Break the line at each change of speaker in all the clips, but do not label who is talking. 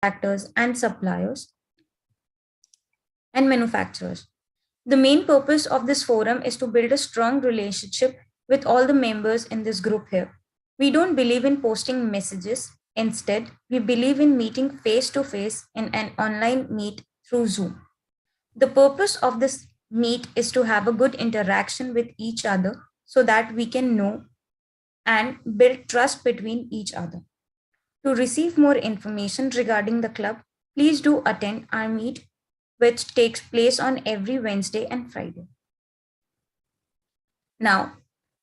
contractors, and suppliers and manufacturers. The main purpose of this forum is to build a strong relationship with all the members in this group here. We don't believe in posting messages. Instead, we believe in meeting face to face in an online meet through Zoom. The purpose of this meet is to have a good interaction with each other so that we can know and build trust between each other. To receive more information regarding the club, please do attend our meet, which takes place on every Wednesday and Friday. Now,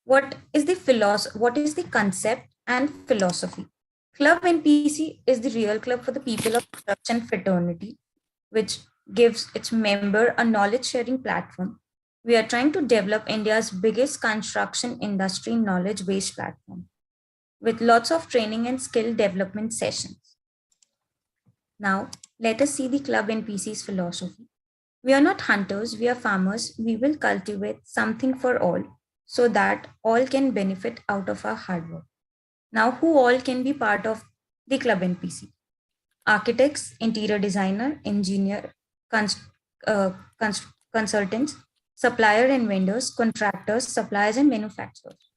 what is the concept and philosophy? Club NPC is the real club for the people of church and fraternity, which gives its member a knowledge sharing platform. We are trying to develop India's biggest construction industry knowledge based platform with lots of training and skill development sessions. Now, let us see the club NPC's philosophy. We are not hunters, we are farmers. We will cultivate something for all so that all can benefit out of our hard work. Now, who all can be part of the club NPC? Architects, interior designer, engineer, uh, consultants, supplier and vendors, contractors, suppliers, and manufacturers.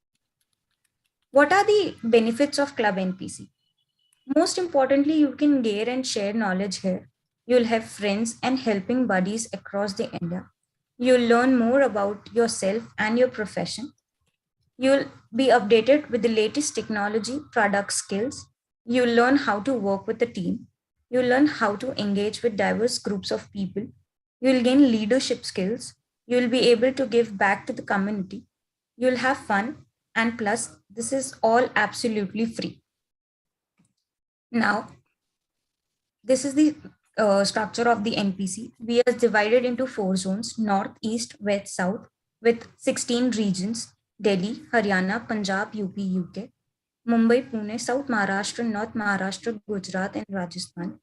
What are the benefits of club NPC? Most importantly, you can gain and share knowledge here. You'll have friends and helping buddies across the India. You'll learn more about yourself and your profession. You'll be updated with the latest technology, product skills. You'll learn how to work with a team. You'll learn how to engage with diverse groups of people. You'll gain leadership skills. You'll be able to give back to the community. You'll have fun. And plus, this is all absolutely free. Now, this is the structure of the NPC. We are divided into 4 zones: North, East, West, South, with 16 regions: Delhi, Haryana, Punjab, UP, UK, Mumbai, Pune, South Maharashtra, North Maharashtra, Gujarat, and Rajasthan,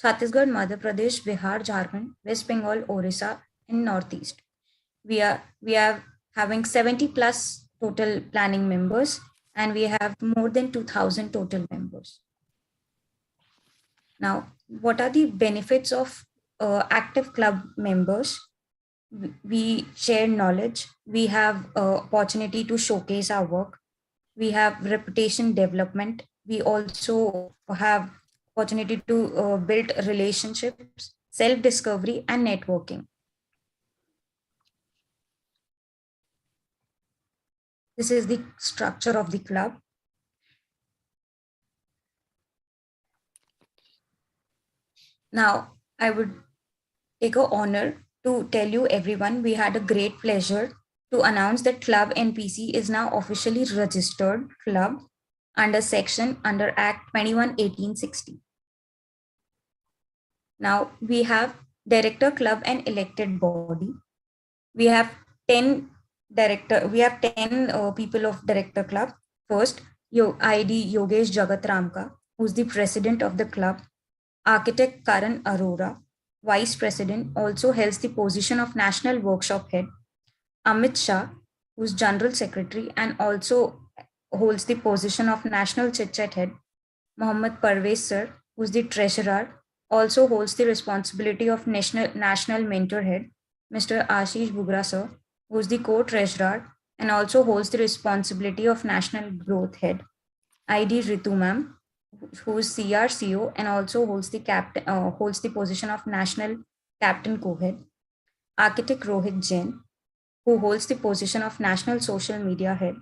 Chhattisgarh, Madhya Pradesh, Bihar, Jharkhand, West Bengal, Orissa, and Northeast. We are having 70 plus total planning members, and we have more than 2,000 total members. Now, what are the benefits of active club members? We share knowledge. We have opportunity to showcase our work. We have reputation development. We also have opportunity to build relationships, self-discovery, and networking. This is the structure of the club. Now, I would take an honor to tell you everyone we had a great pleasure to announce that Club NPC is now officially registered club under Act 21/1860. Now we have director club and elected body. We have 10 people of director club. First, ID Yogesh Jagatramka, who's the president of the club. Architect Karan Arora, Vice President, also holds the position of National Workshop Head. Amit Shah, who's General Secretary and also holds the position of National Chit Chat Head. Mohammad Parvez Sir, who's the Treasurer, also holds the responsibility of National Mentor Head. Mr. Ashish Bugra Sir, who's the Co-Treasurer and also holds the responsibility of National Growth Head. ID Ritu Ma'am, who is CRCO and also holds the position of National Captain Co-Head. Architect Rohit Jain, who holds the position of National Social Media Head.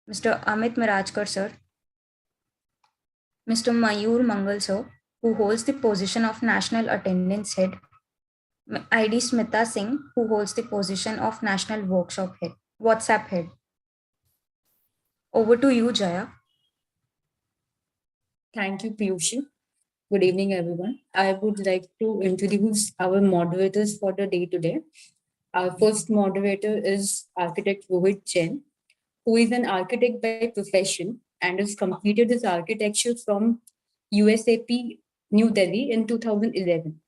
Mr. Amit Mirajkar Sir, Mr. Mayur Mangal Sir, who holds the position of National Attendance Head. ID Smita Singh, who holds the position of National WhatsApp Head. Over to you, Jaya.
Thank you, Piyushi. Good evening, everyone. I would like to introduce our moderators for the day today. Our first moderator is Architect Rohit Jain, who is an architect by profession and has completed his architecture from USAP New Delhi in 2011.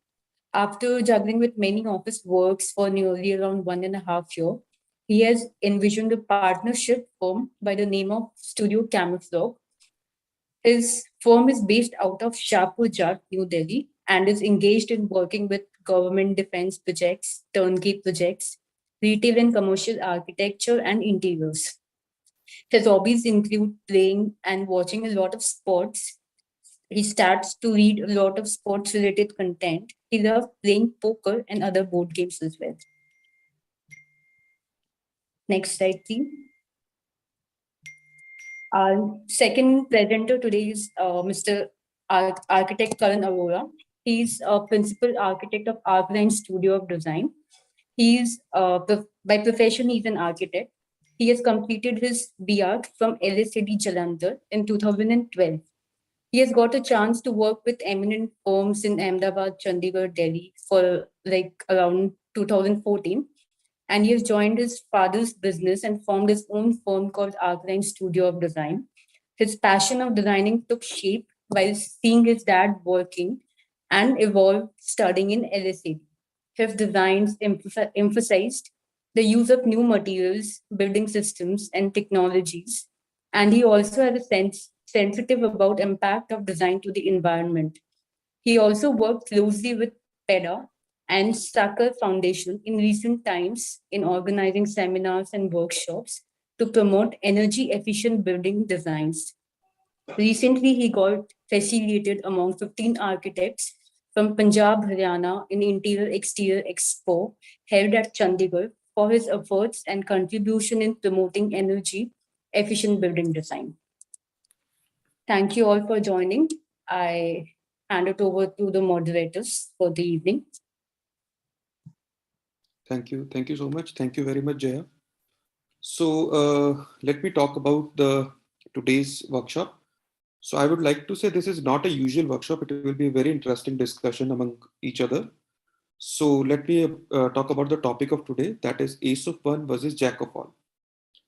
After juggling with many office works for nearly around 1.5 years, he has envisioned a partnership firm by the name of Studio Camouflage. His firm is based out of Shahpur Jat, New Delhi, and is engaged in working with government defense projects, turnkey projects, retail and commercial architecture, and interiors. His hobbies include playing and watching a lot of sports. He starts to read a lot of sports related content. He loves playing poker and other board games as well. Next slide, please. Our second presenter today is Mr. Architect Karan Awola. He's a principal architect of Arcline Studio of Design. He's by profession, he's an architect. He has completed his B.Arch from LSAD Jalandhar in 2012. He has got a chance to work with eminent firms in Ahmedabad, Chandigarh, Delhi for like around 2014. And he has joined his father's business and formed his own firm called Arcline Studio of Design. His passion of designing took shape while seeing his dad working and evolved studying in LSAD. His designs emphasized the use of new materials, building systems, and technologies. And he also had a sense sensitive about impact of design to the environment. He also worked closely with PEDA and Stacker Foundation in recent times in organizing seminars and workshops to promote energy efficient building designs. Recently, he got facilitated among 15 architects from Punjab, Haryana in Interior Exterior Expo held at Chandigarh for his efforts and contribution in promoting energy efficient building design. Thank you all for joining. I hand it over to the moderators for the evening.
Thank you. Thank you so much. Thank you very much, Jaya. So let me talk about the today's workshop. So I would like to say this is not a usual workshop. It will be a very interesting discussion among each other. So let me talk about the topic of today, that is ace of one versus jack of all.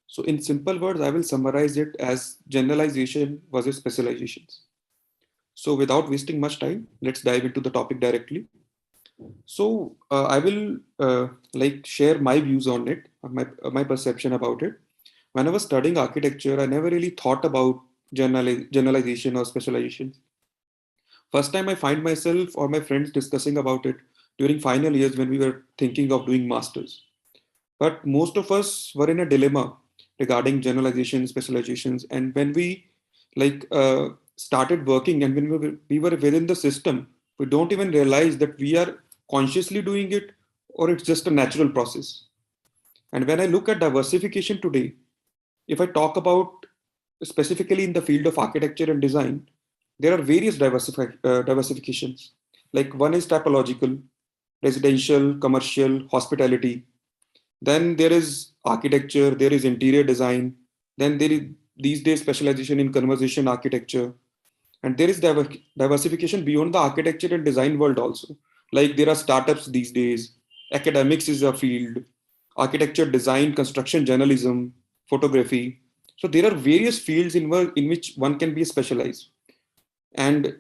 So in simple words, I will summarize it as generalization versus specializations. So without wasting much time, let's dive into the topic directly. So I will like share my views on it, my perception about it. When I was studying architecture, I never really thought about generalization or specialization. First time I find myself or my friends discussing about it during final years when we were thinking of doing masters. But most of us were in a dilemma regarding generalization, specializations, and when we like started working and when we were within the system, we don't even realize that we are consciously doing it or it's just a natural process. And when I look at diversification today, if I talk about specifically in the field of architecture and design, there are various diversifications. Like one is typological, residential, commercial, hospitality. Then there is architecture, there is interior design. Then there is these days specialization in conversation architecture. And there is diversification beyond the architecture and design world also. Like there are startups these days, academics is a field, architecture, design, construction, journalism, photography. So there are various fields in which one can be specialized. And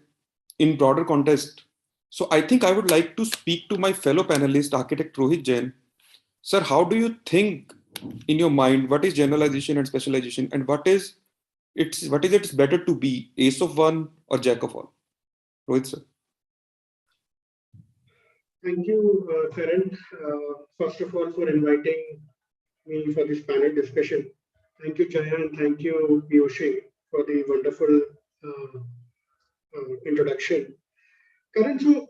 in broader context, so I think I would like to speak to my fellow panelist, architect Rohit Jain. Sir, how do you think in your mind, what is generalization and specialization and what is it's better to be ace of one or jack of all? Rohit sir.
Thank you, Karan, first of all, for inviting me for this panel discussion. Thank you, Jaya, and thank you, Piyushi, for the wonderful introduction. Karan, so,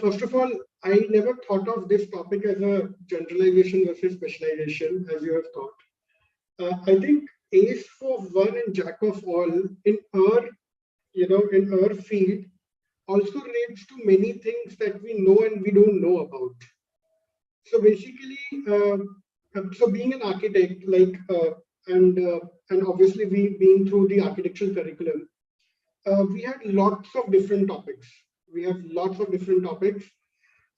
first of all, I never thought of this topic as a generalization versus specialization, as you have thought. I think ace for one and jack of all in our field also relates to many things that we know and we don't know about. So basically, so being an architect, and obviously we being through the architectural curriculum, we had lots of different topics. We have lots of different topics.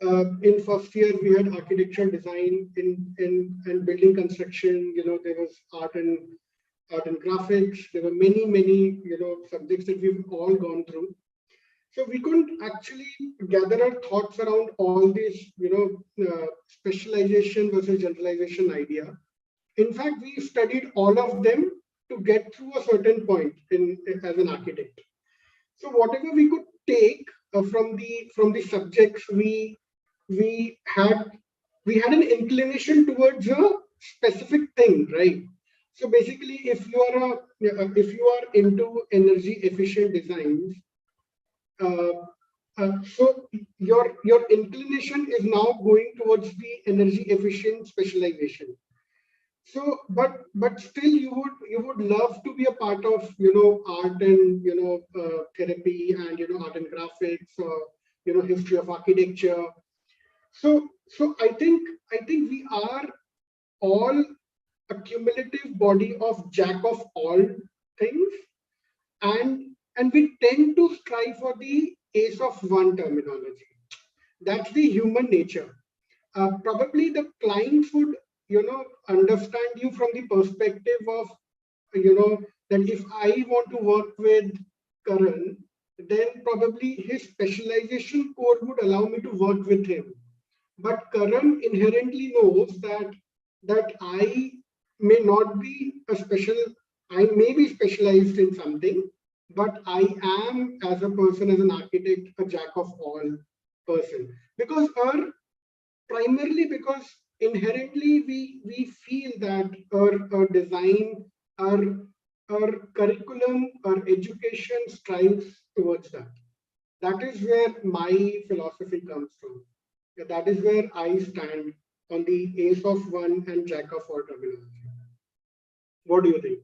In first year, we had architectural design. In building construction, there was art and graphics. There were many subjects that we've all gone through. So we couldn't actually gather our thoughts around all these, specialization versus generalization idea. In fact, we studied all of them to get through a certain point as an architect. So whatever we could take, from the subjects, we had an inclination towards a specific thing, right? So basically, if you are into energy efficient designs, uh, so your inclination is now going towards the energy efficient specialization. So, but still, you would love to be a part of art and therapy and art and graphics, or history of architecture. So I think we are all a cumulative body of jack of all things, and we tend to strive for the ace of one terminology. That's the human nature. Probably the clients would understand you from the perspective of that if I want to work with Karan, then probably his specialization core would allow me to work with him. But Karan inherently knows that I may not be a special, I may be specialized in something, but I am, as a person, as an architect, a jack of all person. Because primarily because inherently we feel that our design, our our curriculum, our education strives towards that. That is where my philosophy comes from. Yeah, that is where I stand on the ace of one and jack of all terminology. What do you think?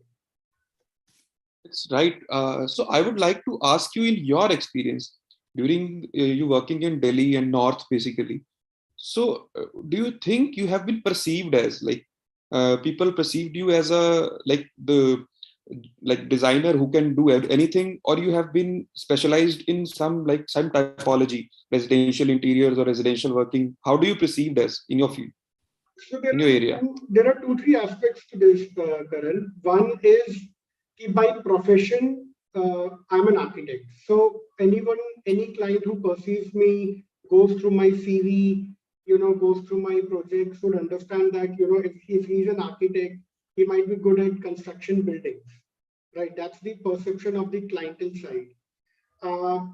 It's right. So I would like to ask you, in your experience during you working in Delhi and North, basically. So do you think you have been perceived as like people perceived you as a like designer who can do anything, or you have been specialized in some typology, residential interiors or residential working? How do you perceived as in your field,
So
in your area?
there are two, three aspects to this, Karan. One is by profession, I'm an architect. So any client who perceives me, goes through my CV, goes through my projects, would understand that, if he's an architect, he might be good at construction buildings, right? That's the perception of the clientele side. Uh,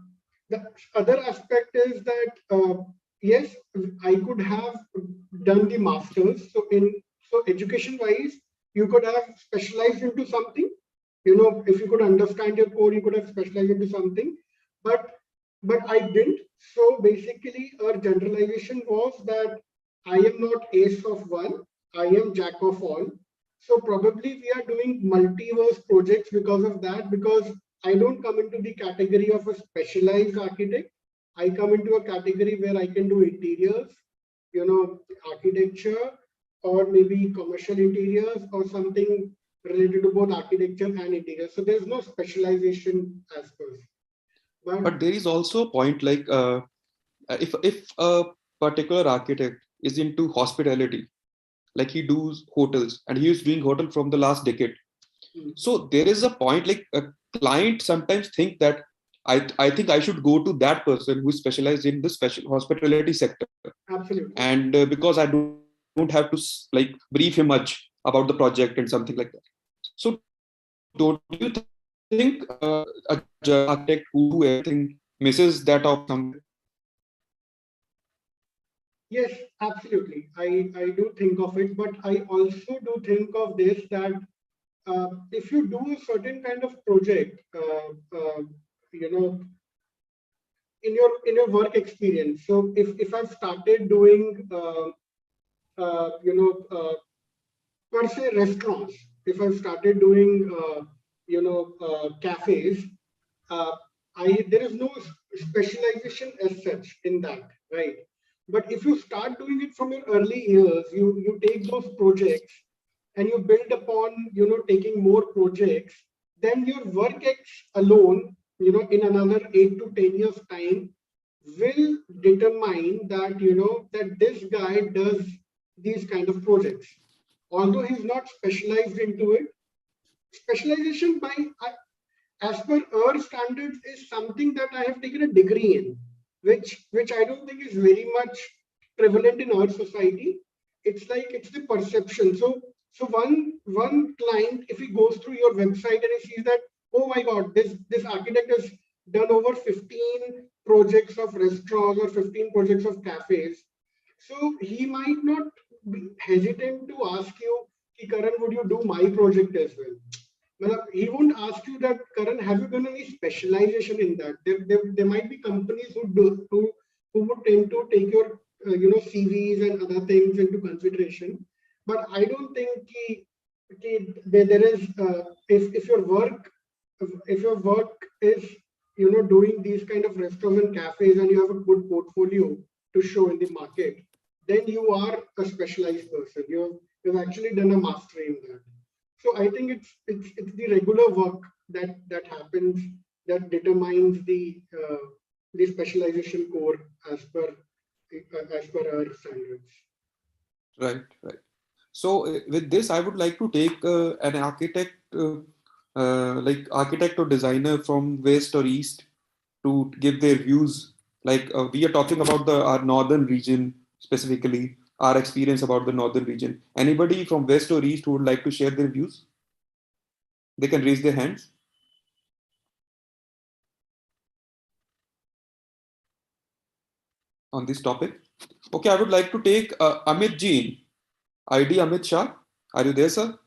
the other aspect is that yes, I could have done the masters. So education wise, you could have specialized into something. If you could understand your code, you could have specialized into something. But I didn't. So basically, our generalization was that I am not ace of one. I am jack of all. So probably we are doing multiverse projects because of that, because I don't come into the category of a specialized architect. I come into a category where I can do interiors, architecture, or maybe commercial interiors, or something related to both architecture and interior. So there's no specialization as per se.
But there is also a point like if a particular architect is into hospitality, like he does hotels and he is doing hotel from the last decade. So there is a point like a client sometimes think that I think I should go to that person who is specialized in the special hospitality sector.
Absolutely.
And because I don't have to like brief him much about the project and something like that. So don't you think a architect who do everything misses that option somewhere?
Yes, absolutely. I do think of it, but I also do think of this that if you do a certain kind of project, you know, in your work experience. So if I've started doing, per se restaurants, if I've started doing, cafes, uh, there is no specialization as such in that, right? But if you start doing it from your early years, you take those projects and you build upon, taking more projects, then your work X alone, in another 8 to 10 years time, will determine that, that this guy does these kind of projects. Although he's not specialized into it, specialization as per our standards is something that I have taken a degree in, which I don't think is very much prevalent in our society. It's like it's the perception. So one client, if he goes through your website and he sees that, oh my God, this architect has done over 15 projects of restaurants or 15 projects of cafes. So he might not be hesitant to ask you, "Ki Karan, would you do my project as well?" He won't ask you that, Karan, have you done any specialization in that? There might be companies who would tend to take your CVs and other things into consideration. But I don't think there is if your work is doing these kind of restaurants and cafes and you have a good portfolio to show in the market, then you are a specialized person. You've actually done a mastery in that. So I think it's the regular work that happens that determines the specialization core as per our standards.
Right, right. So with this, I would like to take an architect, like architect or designer from west or east, to give their views. Like we are talking about our northern region specifically, our experience about the northern region. Anybody from west or east who would like to share their views? They can raise their hands on this topic. Okay, I would like to take Amit Jain. ID Amit Shah. Are you there, sir?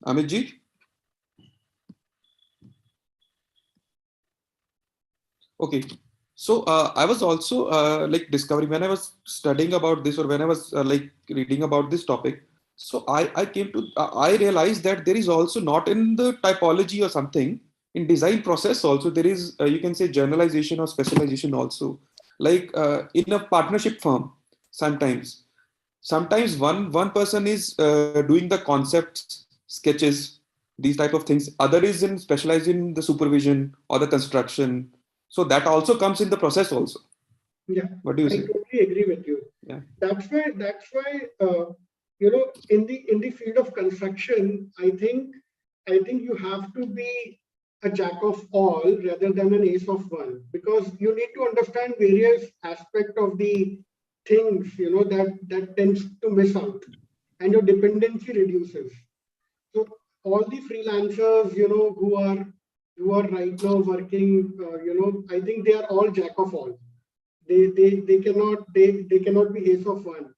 Amit ji? Okay. So I was also like discovering when I was studying about this, or when I was like reading about this topic. So I came to I realized that there is also, not in the typology or something, in design process also there is you can say generalization or specialization also. Like in a partnership firm, sometimes one person is doing the concepts, sketches, these type of things. Other is in specialized in the supervision or the construction. So that also comes in the process also.
Yeah,
What do you
I
say?
totally agree with you.
Yeah.
That's why in the field of construction, I think you have to be a jack of all rather than an ace of one, because you need to understand various aspects of the things that tends to miss out, and your dependency reduces. So all the freelancers who are right now working, I think they are all jack of all. They cannot be ace of one,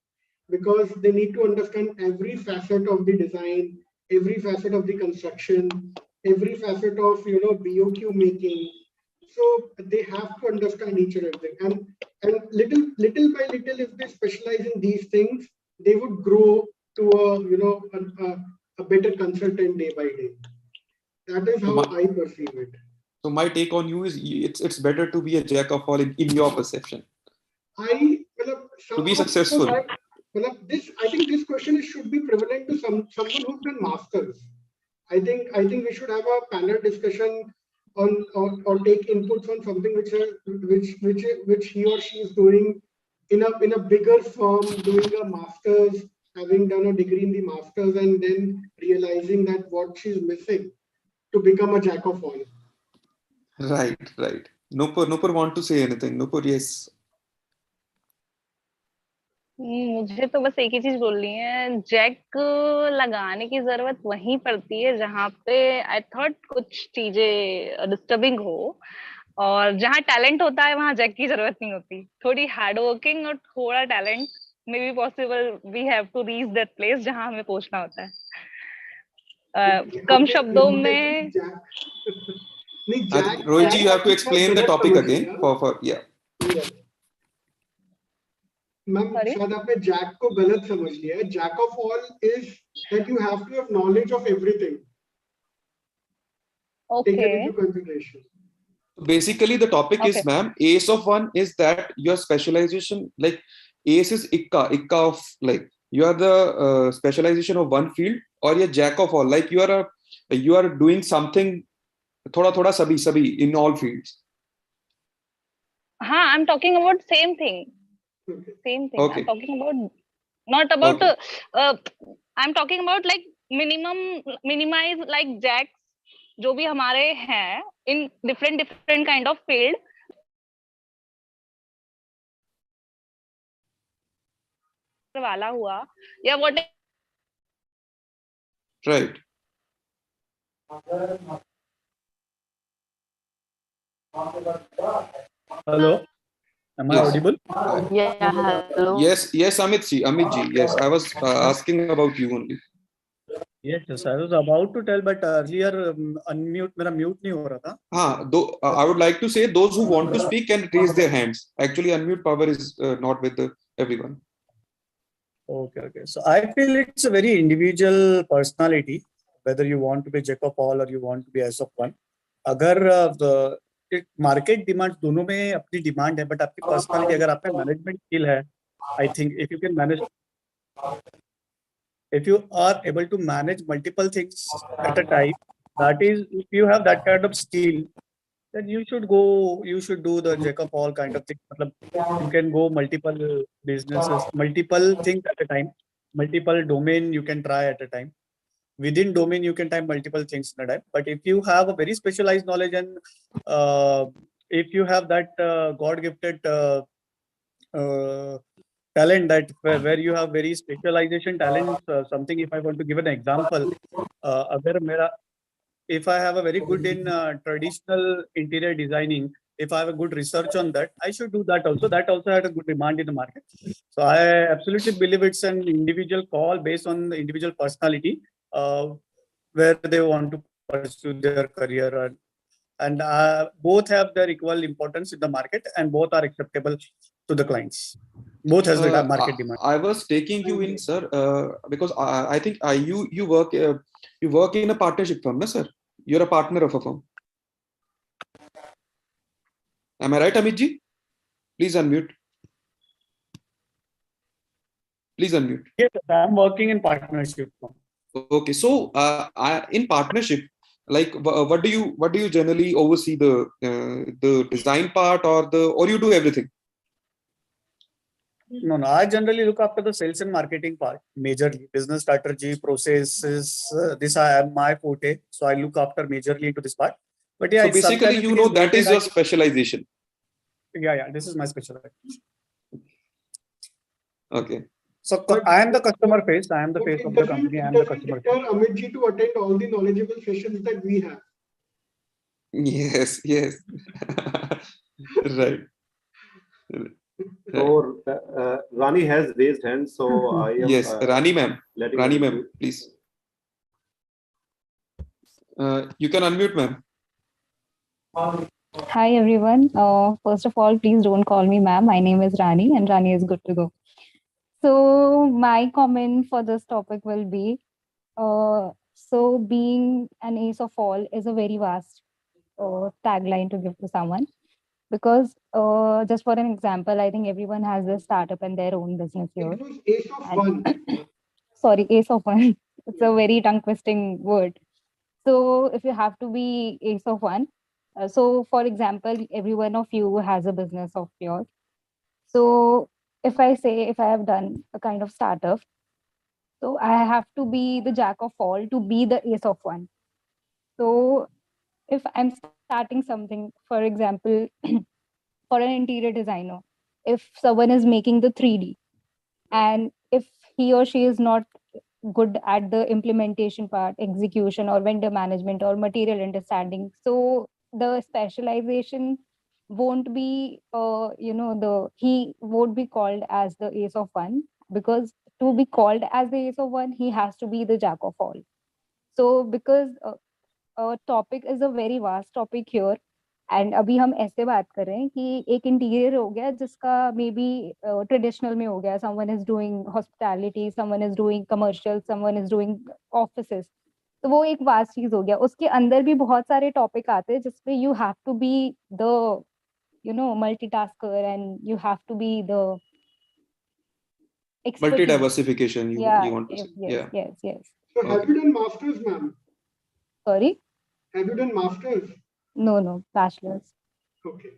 because they need to understand every facet of the design, every facet of the construction, every facet of BOQ making. So they have to understand each and everything, and little by little, if they specialize in these things, they would grow to a better consultant day by day. That is how I perceive it.
So my take on you is it's better to be a jack of all in your perception to be
Somehow, because
successful.
I think this question should be prevalent to someone who's done masters. I think we should have a panel discussion on or take inputs on something which he or she is doing in a bigger firm, doing a masters, having done a degree in the masters, and then realizing that what she's missing to become a jack of all.
Right, right. Nupur want to say anything? Nupur, yes.
मुझे तो बस एक ही चीज बोलनी है, Jack लगाने की जरूरत वहीं पड़ती है जहाँ पे आई थॉट कुछ चीजें डिस्टर्बिंग हो, और जहाँ टैलेंट होता है वहाँ जैक की जरूरत नहीं होती. थोड़ी हार्ड वर्किंग और थोड़ा talent may be possible, we have to reach that place जहाँ हमें पहुंचना होता है. कम शब्दों में
I think Rohit ji, you have to explain the topic again for yeah.
Ma'am, शायद आपने जैक को गलत समझ लिया है. Jack of all is that you have to have knowledge of everything. Taken into consideration.
Basically, the topic is, ma'am, ace of one is that your specialization, like ace is ikka of, like you are the specialization of one field, or you're jack of all, like you are doing something thoda sabhi in all fields.
I'm talking about same thing. Same thing.
Okay.
I'm talking about not about I'm talking about like minimize like jacks जो भी हमारे हैं in different kind of field. वाला हुआ या what
Right.
Hello, am I
Yes.
audible?
Yeah, hello.
Yes, Amit ji. Yes, I was asking about you only.
Yes, yes, I was about to tell, but earlier unmute, मेरा mute नहीं हो रहा था.
Though I would like to say those who want to speak can raise their hands. Actually, unmute power is not with everyone.
Okay, okay. So I feel it's a very individual personality, whether you want to be jack of all or you want to be as of one. अगर market demand दोनों में अपनी demand है, but आपकी personality अगर आप में management skill है, I think if you can manage, if you are able to manage multiple things at a time, that is, if you have that kind of skill, then you should do the jack of all kind of thing. मतलब, you can go multiple businesses, multiple things at a time, multiple domain you can try at a time. Within domain, you can try multiple things at a time. But if you have a very specialized knowledge and if you have that God-gifted talent that where you have very specialization talents, something, if I want to give an example, अगर मेरा if I have a very good in traditional interior designing, if I have a good research on that, I should do that also. That also had a good demand in the market. So I absolutely believe it's an individual call based on the individual personality, where they want to pursue their career. And both have their equal importance in the market and both are acceptable to the clients. Both has the market demand.
I was taking you in, sir, because I think you work in a partnership firm, no, sir? You're a partner of a firm. Am I right, Amit ji? Please unmute. Please unmute.
Yes, I'm working in partnership firm.
Okay, so in partnership, like what do you generally oversee, the design part or you do everything?
No, I generally look after the sales and marketing part, majorly business strategy, processes. This I am my forte, so I look after majorly into this part. But yeah,
So
it's
basically,
sometimes if
you
it
know
is
that
needed,
is
I
your specialization.
yeah, this is my specialty.
Okay.
So
But
I am the customer face. I am the
but
face
it
of the
doesn't
company. I
it
am the
doesn't
customer
deter
face.
Amit ji to attend all the knowledgeable sessions that we have.
Yes. Right.
So Rani has raised hand, so I am
Yes, Rani ma'am.
letting
Rani
her
ma'am,
speak.
please. You can unmute, ma'am.
Hi everyone. First of all, please don't call me ma'am. My name is Rani and Rani is good to go. So my comment for this topic will be, so being an ace of all is a very vast tagline to give to someone, because just for an example, I think everyone has a startup and their own business here.
It was ace of
And
one.
sorry, ace of one. It's a very tongue twisting word. So if you have to be ace of one, so for example, every one of you has a business of yours. So if I have done a kind of startup, so I have to be the jack of all to be the ace of one. So if I'm starting something, for example, for an interior designer, if someone is making the 3D, and if he or she is not good at the implementation part, execution, or vendor management, or material understanding, so the specialization won't be he won't be called as the ace of one, because to be called as the ace of one, he has to be the jack of all. So because topic is a very vast topic here, and अभी हम ऐसे बात कर रहे हैं कि एक interior हो गया जिसका मे बी ट्रेडिशनल में हो गया, someone is doing hospitality, someone is doing commercial, someone is doing offices, तो वो एक वास्ट चीज हो गया। उसके अंदर भी बहुत सारे टॉपिक आते हैं जिसपे you have to be the multitasker and you have to be the expertise.
Multi-diversification, you want to say.
Yes.
So have you done masters, ma'am?
Sorry?
Have you done masters?
No, bachelor's.
Okay.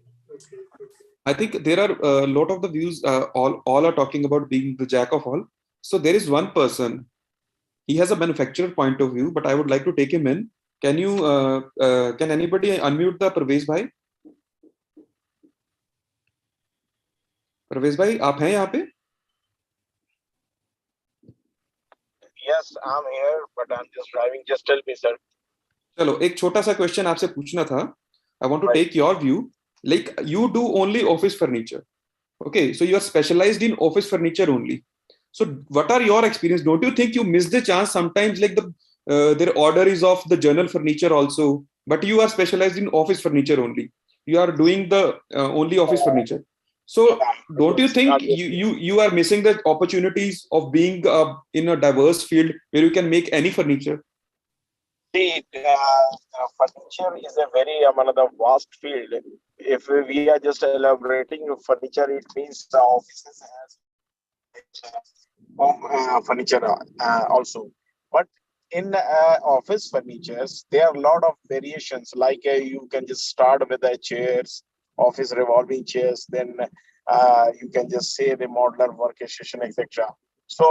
I think there are a lot of the views, all are talking about being the jack of all. So there is one person, he has a manufacturer point of view, but I would like to take him in. Can anybody unmute the Parvez bhai? Parvez bhai, आप हैं यहाँ पे?
Yes, I'm here, but I'm just driving. Just tell me, sir.
चलो एक छोटा सा question आपसे पूछना था. I want to
Right.
take your view. Like you do only office furniture. Okay, so you are specialized in office furniture only. So what are your experience? Don't you think you miss the chance sometimes? Like their order is of the journal furniture also, but you are specialized in office furniture only. You are doing the only office furniture. So
Yeah,
don't you
yes,
think
obviously.
you are missing the opportunities of being in a diverse field where you can make any furniture?
See, furniture is a very another vast field. If we are just elaborating furniture, it means the offices has home furniture also. But in office furnitures, there are a lot of variations. Like you can just start with the chairs, office revolving chairs, then you can just say the modular workstation, etc. So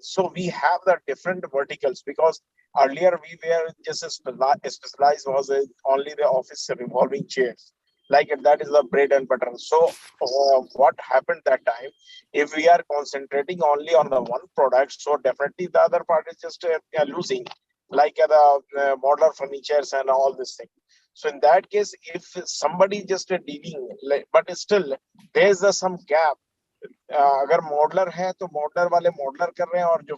so we have the different verticals, because earlier we were just specialized was only the office revolving chairs, like that is the bread and butter. So what happened that time, if we are concentrating only on the one product, so definitely the other part is just losing, like the modular furnitures and all this thing. So in that case, if somebody just dealing, like, but still there is some gap. अगर modeller है तो modeller वाले modeller कर रहे हैं, और जो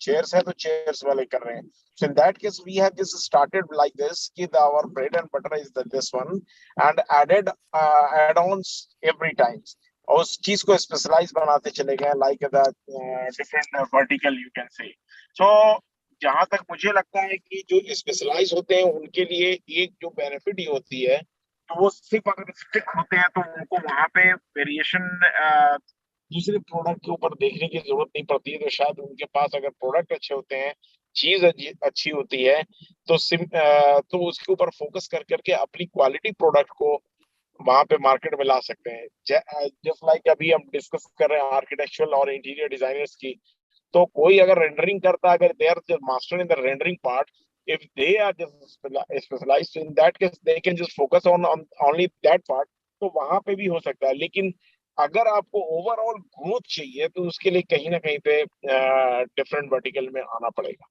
chairs है तो चेयर्स वाले कर रहे हैं. So in that case, we have just started like this, कि our bread and butter is this one, and added add-ons every time. और उस चीज को स्पेशलाइज बनाते चले गए, like the different vertical you can say. So जहां तक मुझे लगता है कि जो स्पेशलाइज होते हैं उनके लिए एक जो बेनिफिट ही होती है, तो वो सिर्फ अगर स्टिक होते हैं तो उनको वहां पे वेरिएशन दूसरे प्रोडक्ट के ऊपर देखने की जरूरत नहीं पड़ती है. तो शायद उनके पास अगर प्रोडक्ट अच्छे होते हैं, चीज अच्छी होती है, तो तो उसके ऊपर फोकस कर करके अपनी क्वालिटी प्रोडक्ट को वहां पे मार्केट में ला सकते हैं. जस्ट लाइक अभी हम डिस्कस कर रहे हैं आर्किटेक्चरल और इंटीरियर डिजाइनर्स की, तो कोई अगर रेंडरिंग करता है, अगर they are master in the rendering part, if they are just specialized, in that case they can just focus on only that part. तो वहां पे भी हो सकता है. लेकिन अगर आपको ओवरऑल ग्रोथ चाहिए, तो उसके लिए कहीं ना कहीं पे डिफरेंट वर्टिकल में आना पड़ेगा.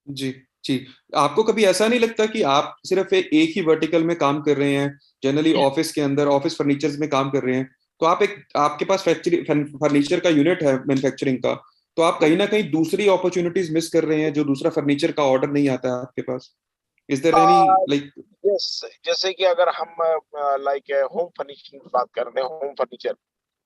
जी जी. आपको कभी ऐसा नहीं लगता कि आप सिर्फ एक ही वर्टिकल में काम कर रहे हैं, जनरली ऑफिस के अंदर ऑफिस फर्नीचर्स में काम कर रहे हैं, तो आपके पास फर्नीचर का यूनिट है मैन्युफैक्चरिंग का, तो आप कहीं ना कहीं दूसरी अपॉर्चुनिटीज मिस कर रहे हैं जो दूसरा फर्नीचर का ऑर्डर नहीं आता है आपके पास? Is there any like?
Yes, जैसे कि अगर हम लाइक होम फर्निशिंग की बात कर रहे हैं, होम फर्नीचर,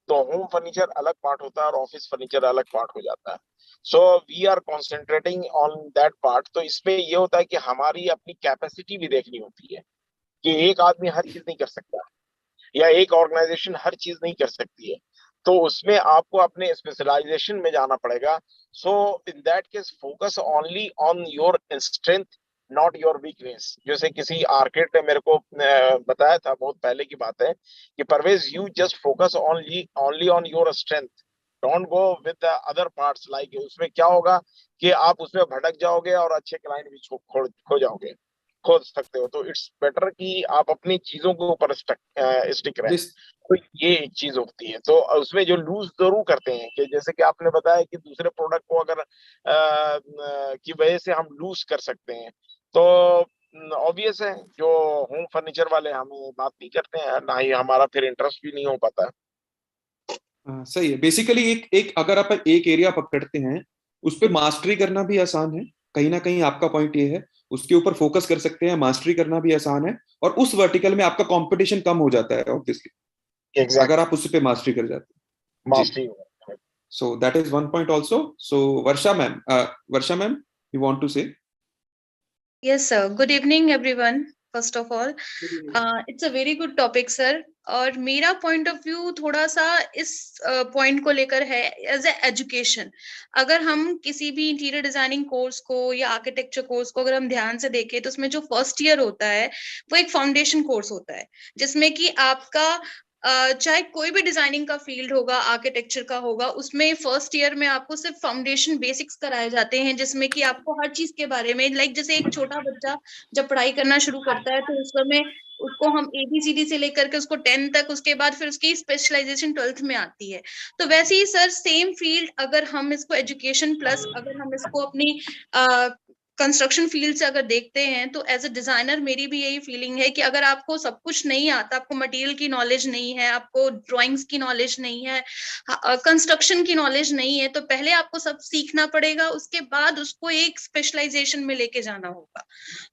तो होम फर्नीचर अलग पार्ट होता है और ऑफिस फर्नीचर अलग पार्ट हो जाता है. So we are concentrating on that part. तो इसमें ये होता है कि हमारी अपनी कैपेसिटी भी देखनी होती है, कि एक आदमी हर चीज नहीं कर सकता, या एक ऑर्गेनाइजेशन हर चीज नहीं कर सकती है. तो उसमें आपको अपने स्पेशलाइजेशन में जाना पड़ेगा. So in that case focus only on your strength, not your weakness. जैसे किसी आर्किटेक्ट ने मेरे को बताया था, बहुत पहले की बात है, कि Parvez you just focus only on your strength, don't go with the other parts. Like उसमें क्या होगा कि आप उसमें भटक जाओगे और अच्छे क्लाइंट भी खो जाओगे, खोज सकते हो. तो इट्स बेटर कि आप अपनी चीजों के ऊपर स्टिक रहें. तो ये एक चीज होती है. तो उसमें जो लूज जरूर करते हैं, कि जैसे कि आपने बताया कि दूसरे प्रोडक्ट को अगर की वजह से हम लूज कर सकते हैं, तो ऑब्वियस है जो होम फर्नीचर वाले हमें बात नहीं करते हैं, ना ही हमारा फिर इंटरेस्ट भी नहीं हो पाता है.
सही है. बेसिकली एक अगर आप एक एरिया पकड़ते हैं, उस पर मास्टरी करना भी आसान है. कहीं ना कहीं आपका पॉइंट ये है, उसके ऊपर फोकस कर सकते हैं, मास्टरी करना भी आसान है, और उस वर्टिकल में आपका कंपटीशन कम हो जाता है ऑब्वियसली, अगर आप उस पे मास्टरी कर जाते हैं.
Mastery.
So that is one point also. So Varsha ma'am, you want to say?
Yes, sir. Good evening, everyone. First of all, it's a very good topic, sir. और मेरा पॉइंट ऑफ व्यू थोड़ा सा इस point को लेकर है, as a education. अगर हम किसी भी इंटीरियर डिजाइनिंग कोर्स को या आर्किटेक्चर कोर्स को अगर हम ध्यान से देखें, तो उसमें जो फर्स्ट ईयर होता है वो एक फाउंडेशन कोर्स होता है, जिसमें कि आपका चाहे कोई भी डिजाइनिंग का फील्ड होगा, आर्किटेक्चर का होगा, उसमें फर्स्ट ईयर में आपको सिर्फ फाउंडेशन बेसिक्स कराए जाते हैं, जिसमें कि आपको हर चीज के बारे में, लाइक जैसे एक छोटा बच्चा जब पढ़ाई करना शुरू करता है तो उस समय उसको हम ABCD से लेकर के उसको 10 तक, उसके बाद फिर उसकी स्पेशलाइजेशन 12th में आती है। तो वैसे ही सर सेम फील्ड अगर हम इसको एजुकेशन प्लस अगर हम इसको अपनी कंस्ट्रक्शन फील्ड से अगर देखते हैं, तो एज अ डिजाइनर मेरी भी यही फीलिंग है कि अगर आपको सब कुछ नहीं आता, आपको मटेरियल की नॉलेज नहीं है, आपको ड्राइंग्स की नॉलेज नहीं है, कंस्ट्रक्शन की नॉलेज नहीं है, तो पहले आपको सब सीखना पड़ेगा, उसके बाद उसको एक स्पेशलाइजेशन में लेके जाना होगा।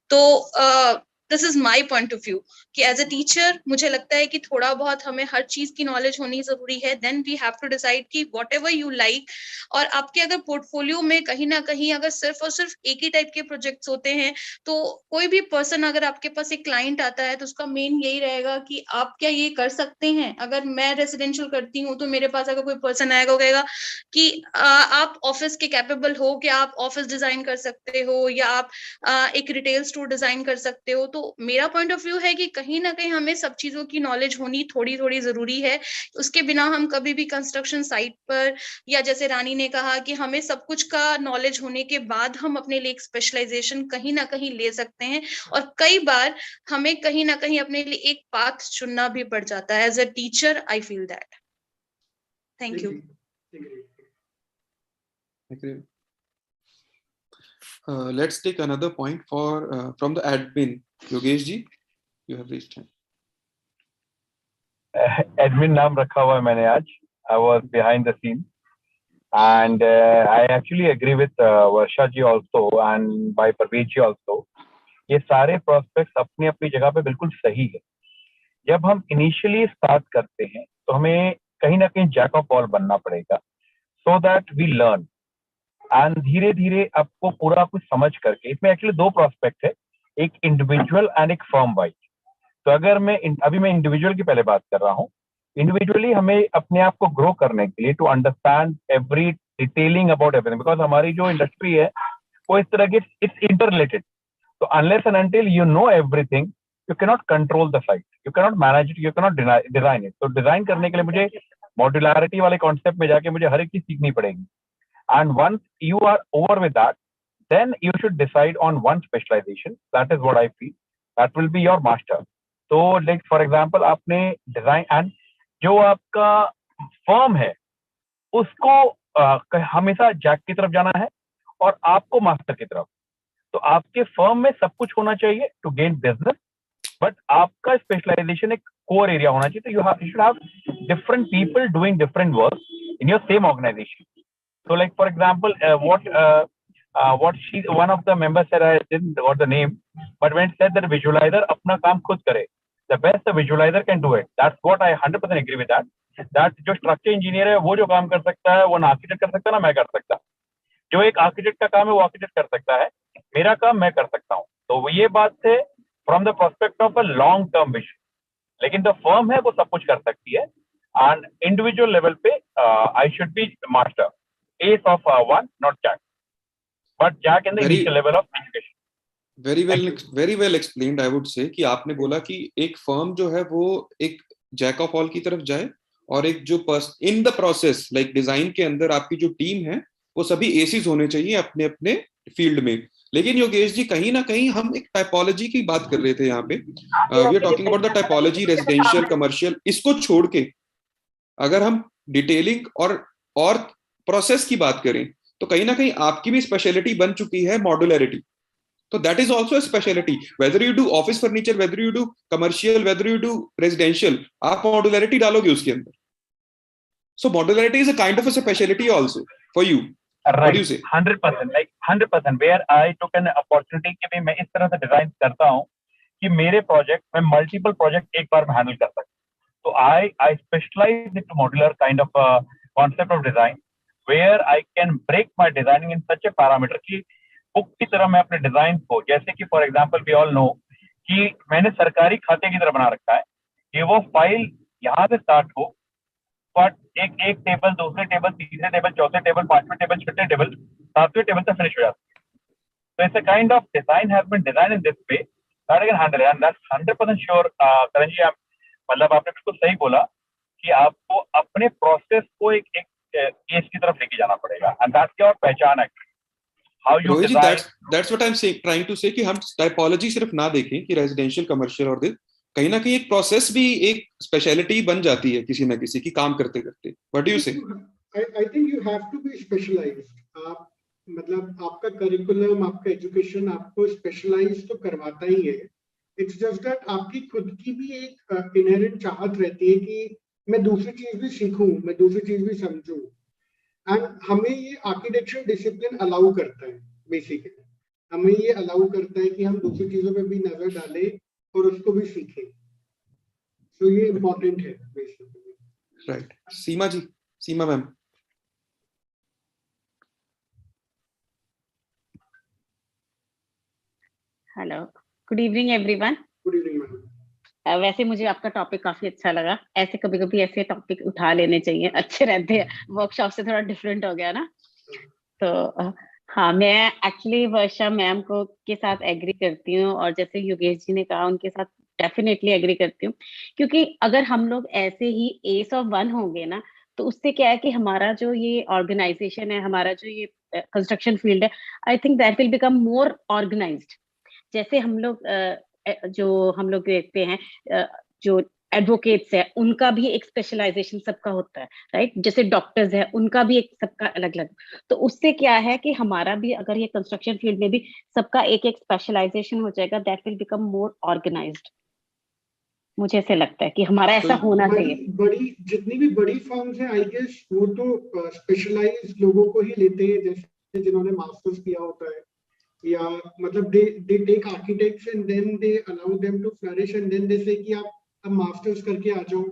तो this is my point of view कि एज अ टीचर मुझे लगता है कि थोड़ा बहुत हमें हर चीज की नॉलेज होनी जरूरी है। Then we have to decide कि वॉट एवर यू लाइक। और आपके अगर पोर्टफोलियो में कहीं ना कहीं अगर सिर्फ और सिर्फ एक ही टाइप के प्रोजेक्ट्स होते हैं, तो कोई भी पर्सन अगर आपके पास एक क्लाइंट आता है तो उसका मेन यही रहेगा कि आप क्या ये कर सकते हैं। अगर मैं रेसिडेंशियल करती हूँ तो मेरे पास अगर कोई पर्सन आएगा, वो कहेगा कि आप ऑफिस के कैपेबल हो, क्या आप ऑफिस डिजाइन कर सकते हो, या आप एक रिटेल स्टोर डिजाइन कर सकते हो। तो मेरा पॉइंट ऑफ व्यू है कि कहीं ना कहीं हमें सब चीजों की नॉलेज होनी थोड़ी थोड़ी जरूरी है। उसके बिना हम कभी भी कंस्ट्रक्शन साइट पर, या जैसे रानी ने कहा कि हमें सब कुछ का नॉलेज होने के बाद हम अपने लिए एक स्पेशलाइजेशन कहीं ना कहीं ले सकते हैं। और कई बार हमें कहीं ना कहीं अपने लिए एक पाथ चुनना भी पड़ जाता है। As a teacher I feel that. Thank you.
Let's take another point from the admin. Yogesh ji, you have raised hand.
Admin नाम रखा हुआ है मैंने आज. I was behind the scene, and I actually agree with Varsha ji also and by Parveez ji also. ये सारे prospects अपनी अपनी जगह पे बिल्कुल सही है. जब हम initially start करते हैं तो हमें कहीं ना कहीं jack of all बनना पड़ेगा, so that we learn. And धीरे धीरे आपको पूरा कुछ समझ करके, इसमें एक्चुअली दो प्रोस्पेक्ट है, एक इंडिविजुअल एंड एक फर्म वाइज. तो अगर मैं अभी मैं इंडिविजुअल की पहले बात कर रहा हूँ. इंडिविजुअली हमें अपने आप को ग्रो करने के लिए to understand every detailing about everything, because हमारी जो इंडस्ट्री है वो इस तरह की इट्स इंटर रिलेटेड. तो unless and until you know everything, you can not control the site, you can not manage it, you can not design it. तो design करने के लिए मुझे मॉड्यूलैरिटी वाले कॉन्सेप्ट में जाके मुझे हर एक चीज सीखनी पड़ेगी. And once you are over with that, then you should decide on one specialization. That is what I feel. That will be your master. So, like for example, आपने design and जो आपका firm है, उसको हमेशा Jack की तरफ जाना है और आपको मास्टर की तरफ. तो आपके फर्म में सब कुछ होना चाहिए to gain business, but आपका specialization एक core area होना चाहिए. तो you should have different people doing different work in your same organization. So, like for example, what one of the members said, I didn't got the name, but when it said that visualizer अपना काम खुद करे, the best the visualizer can do it. That's what I 100% agree with that. That जो structure engineer है वो जो काम कर सकता है वो ना architect कर सकता ना मैं कर सकता. जो एक architect का काम है वो architect कर सकता है, मेरा काम मैं कर सकता हूँ. तो ये बात है from the perspective of a long term vision. लेकिन जो firm है वो सब कुछ कर सकती है, and individual level पे I should be master. Ace of one, not Jack, but Jack in the initial level of education.
very well explained. I would say कि आपने बोला कि एक फर्म जो है वो एक जैक ऑफ ऑल की तरफ जाए और एक जो in the process like design के अंदर आपकी जो टीम है वो सभी एसीज होने चाहिए अपने अपने फील्ड में. लेकिन योगेश जी कहीं ना कहीं हम एक टाइपोलॉजी की बात कर रहे थे यहाँ पे. We are talking about the typology residential commercial. इसको छोड़ के अगर हम डिटेलिंग और प्रोसेस की बात करें तो कहीं ना कहीं आपकी भी स्पेशलिटी बन चुकी है मॉड्यूलरिटी. तो that is also speciality. Whether you do office furniture, whether you do commercial, whether you do residential, आप मॉड्यूलरिटी डालोगे उसके अंदर. So modularity is a kind of a speciality also for you.
Right, 100%, like 100%. Where I took an opportunity कि मैं इस तरह से design करता हूँ कि मेरे प्रोजेक्ट में मल्टीपल प्रोजेक्ट एक बार में हैंडल कर सकता. तो I specialize into modular kind of concept of design, where I can break my designing in such a parameter कि बुक की तरह मैं अपने डिजाइन को, जैसे कि for example we all know कि मैंने सरकारी खाते की तरह बना रखा है कि वो फाइल यहाँ से स्टार्ट हो, बट एक टेबल, दूसरे टेबल, तीसरे टेबल, चौथे टेबल, पांचवें टेबल, छठे टेबल, सातवें टेबल तक फिनिश हो जाती है. So it's a kind of design has been designed in this way that I can handle it, and that's 100% sure. करण जी, मतलब आपने बिल्कुल सही बोला कि आपको अपने प्रोसेस को एक केस की तरफ लेके जाना पड़ेगा, एंड दैट्स योर पहचान actually. How you
Rohit ji,
design,
that's what I'm saying, trying to say कि हम टाइपोलॉजी सिर्फ ना देखें कि रेजिडेंशियल, कमर्शियल और दिस, कहीं ना कहीं एक प्रोसेस भी एक स्पेशलिटी बन जाती है किसी ना किसी की काम करते करते। व्हाट डू यू से?
I think you have to be specialized. आप मतलब आपका करिकुलम, आपका एजुकेशन आपको स्पेशलाइज तो करवाता ही है। इट्स जस्ट दैट आपकी खुद की भी एक इनहेरेंट चाहत रहती है कि मैं दूसरी चीज भी सीखूं, मैं दूसरी चीज भी समझूं। एंड हमें ये आर्किटेक्चर डिसिप्लिन अलाउ करता है, बेसिकली हमें ये अलाउ करता है कि हम दूसरी चीजों पे भी नजर डालें और उसको भी सीखें। तो ये इम्पोर्टेंट है basically.
Right. Seema ji, Seema ma'am.
Hello, good evening everyone.
Good evening ma'am.
वैसे मुझे आपका टॉपिक काफी अच्छा लगा। ऐसे कभी कभी ऐसे टॉपिक उठा लेने चाहिए, अच्छे रहते हैं। वर्कशॉप से थोड़ा डिफरेंट हो गया ना। तो हाँ, मैं एक्चुअली वर्षा मैम को के साथ एग्री करती हूँ, और जैसे योगेश जी ने कहा उनके साथ डेफिनेटली एग्री करती हूँ। क्योंकि अगर हम लोग ऐसे ही एस ऑफ वन होंगे ना, तो उससे क्या है कि हमारा जो ये ऑर्गेनाइजेशन है, हमारा जो ये कंस्ट्रक्शन फील्ड है, I think that will become more organised. जैसे हम लोग देखते हैं, जो एडवोकेट्स है उनका भी एक स्पेशलाइजेशन सबका होता है, राइट। जैसे डॉक्टर्स है उनका भी एक सबका अलग अलग। तो उससे क्या है कि हमारा भी अगर ये कंस्ट्रक्शन फील्ड में भी सबका एक एक स्पेशलाइजेशन हो जाएगा, that will become more organised. मुझे ऐसे लगता है कि हमारा ऐसा होना चाहिए।
बड़ी जितनी भी बड़ी फर्म्स हैं, आई गेस वो तो स्पेशलाइज लोगों को ही लेते हैं, जैसे जिन्होंने मास्टर्स किया होता है, या मतलब they take architects and then they allow them to flourish and then they say कि आप अब मास्टर्स करके आ जाओ,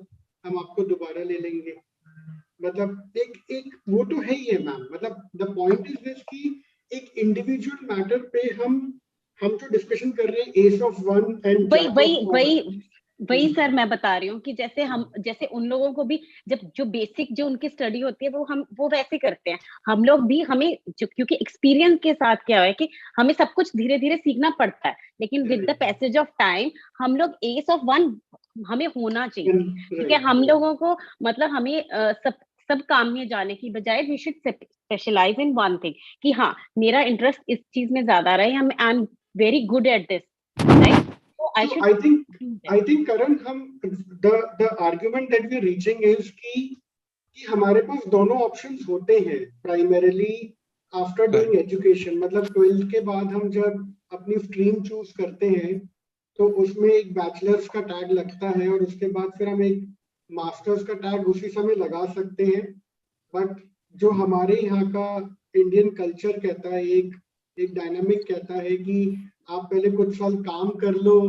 हम आपको दोबारा ले लेंगे। मतलब एक वो तो है ही है मैम। मतलब द पॉइंट इज दिस कि एक इंडिविजुअल मैटर पे हम जो डिस्कशन कर रहे हैं एस ऑफ वन एंड
वही सर मैं बता रही हूँ कि जैसे उन लोगों को भी जब जो बेसिक जो उनकी स्टडी होती है वो वैसे करते हैं। हम लोग भी क्योंकि एक्सपीरियंस के साथ क्या है कि हमें सब कुछ धीरे धीरे सीखना पड़ता है, लेकिन with the passage of time हम लोग एस ऑफ वन हमें होना चाहिए। ठीक है, हम लोगों को मतलब हमें सब काम में जाने की बजाय we should specialise in one thing, कि हाँ मेरा इंटरेस्ट इस चीज में ज्यादा रहा है, I am very good at this, right.
I think Karan, हम the argument that we're reaching is कि हमारे पास दोनों ऑप्शंस होते हैं प्राइमरीली आफ्टर डूइंग एजुकेशन। मतलब 12th के बाद हम जब अपनी स्ट्रीम चूज करते हैं तो उसमें एक बैचलर्स का टैग लगता है, और उसके बाद फिर हम एक मास्टर्स का टैग उसी समय लगा सकते हैं। बट जो हमारे यहाँ का इंडियन कल्चर कहता है, एक डायनामिक कहता है कि आप पहले कुछ साल काम कर लो,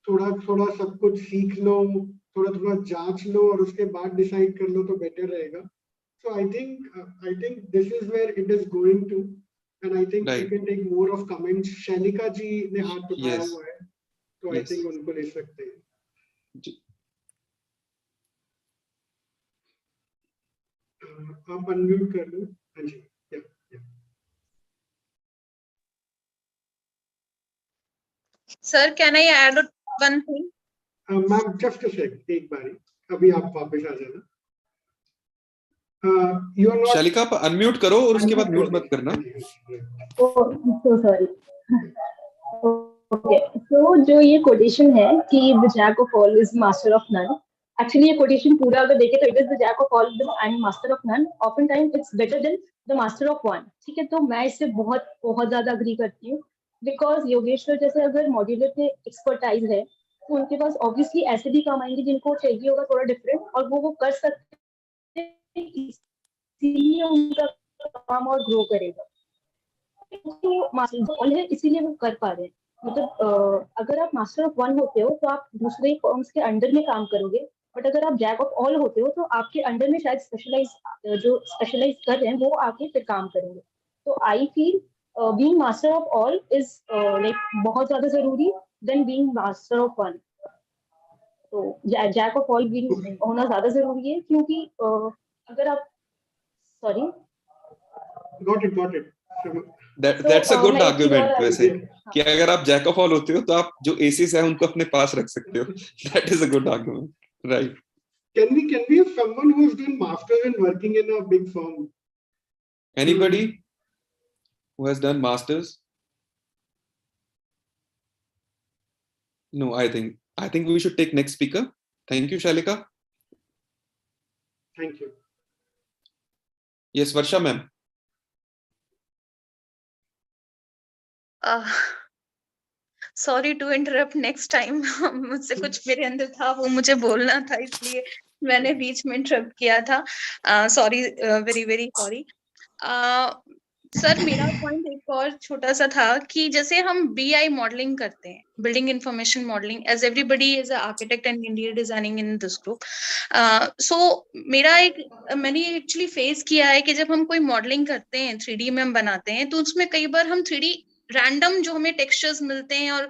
थोड़ा थोड़ा सब कुछ सीख लो, थोड़ा थोड़ा जांच लो, और उसके बाद डिसाइड कर लो तो बेटर रहेगा। So I think this is where it is going to, and I think we can take more of comments. Shailika ji ने हाथ उठाया हुआ है, तो आई थिंक उनको ले सकते हैं। आप अनम्यूट कर लो। हाँ जी।
Sir, can I add one thing?
Ma'am just a second, एक बारी अभी आप वापस आ जाना। You are not.
शालिका, आप अनम्यूट करो और उसके बाद म्यूट मत करना।
So sorry. ओके, तो जो ये कोटेशन है कि the jack of all is master of none, actually ये कोटेशन पूरा अगर देखें तो it is the jack of all and master of none. Often time it's better than the master of one. ठीक है, तो मैं इससे बहुत बहुत ज्यादा अग्री करती हूँ, बिकॉज योगेश सर जैसे अगर मॉड्यूलर पे एक्सपर्टाइज है तो उनके पास ऑब्वियसली ऐसे भी काम आएंगे जिनको चाहिए होगा थोड़ा डिफरेंट, और वो कर सकते हैं, इसीलिए उनका काम और ग्रो करेगा। तो मास्टर ऑल है इसीलिए वो कर पा रहे हैं। मतलब अगर आप मास्टर ऑफ वन होते हो तो आप दूसरे फर्म्स के अंडर में काम करोगे, बट अगर आप जैक ऑफ ऑल होते हो तो आपके अंडर में शायद जो स्पेशलाइज कर रहे हैं वो आके फिर काम करेंगे। तो I feel being master of all is like बहुत ज्यादा जरूरी than being master of one. तो जैक ऑफ ऑल बीइंग होना ज्यादा जरूरी है, क्योंकि अगर आप sorry
got it
That's a good argument वैसे, कि अगर आप जैक ऑफ ऑल होते हो तो आप जो एसिस है उनको अपने पास रख सकते हो। That is a good argument, right?
Can we have someone who's done masters and working in a big firm?
Anybody who has done masters? No, I think we should take next speaker. Thank you, Shalika.
Thank you.
Yes, Varsha ma'am.
Sorry to interrupt next time मुझसे कुछ मेरे अंदर था वो मुझे बोलना था इसलिए मैंने बीच में इंटरप्ट किया था sorry very very sorry sir मेरा पॉइंट एक और छोटा सा था कि जैसे हम BI मॉडलिंग करते हैं, building information modelling, as everybody is a architect and interior designing in this group, so मेरा मैंने एक्चुअली फेस किया है कि जब हम कोई मॉडलिंग करते हैं 3D में हम बनाते हैं तो उसमें कई बार हम 3D रैंडम जो हमें टेक्सचर्स मिलते हैं और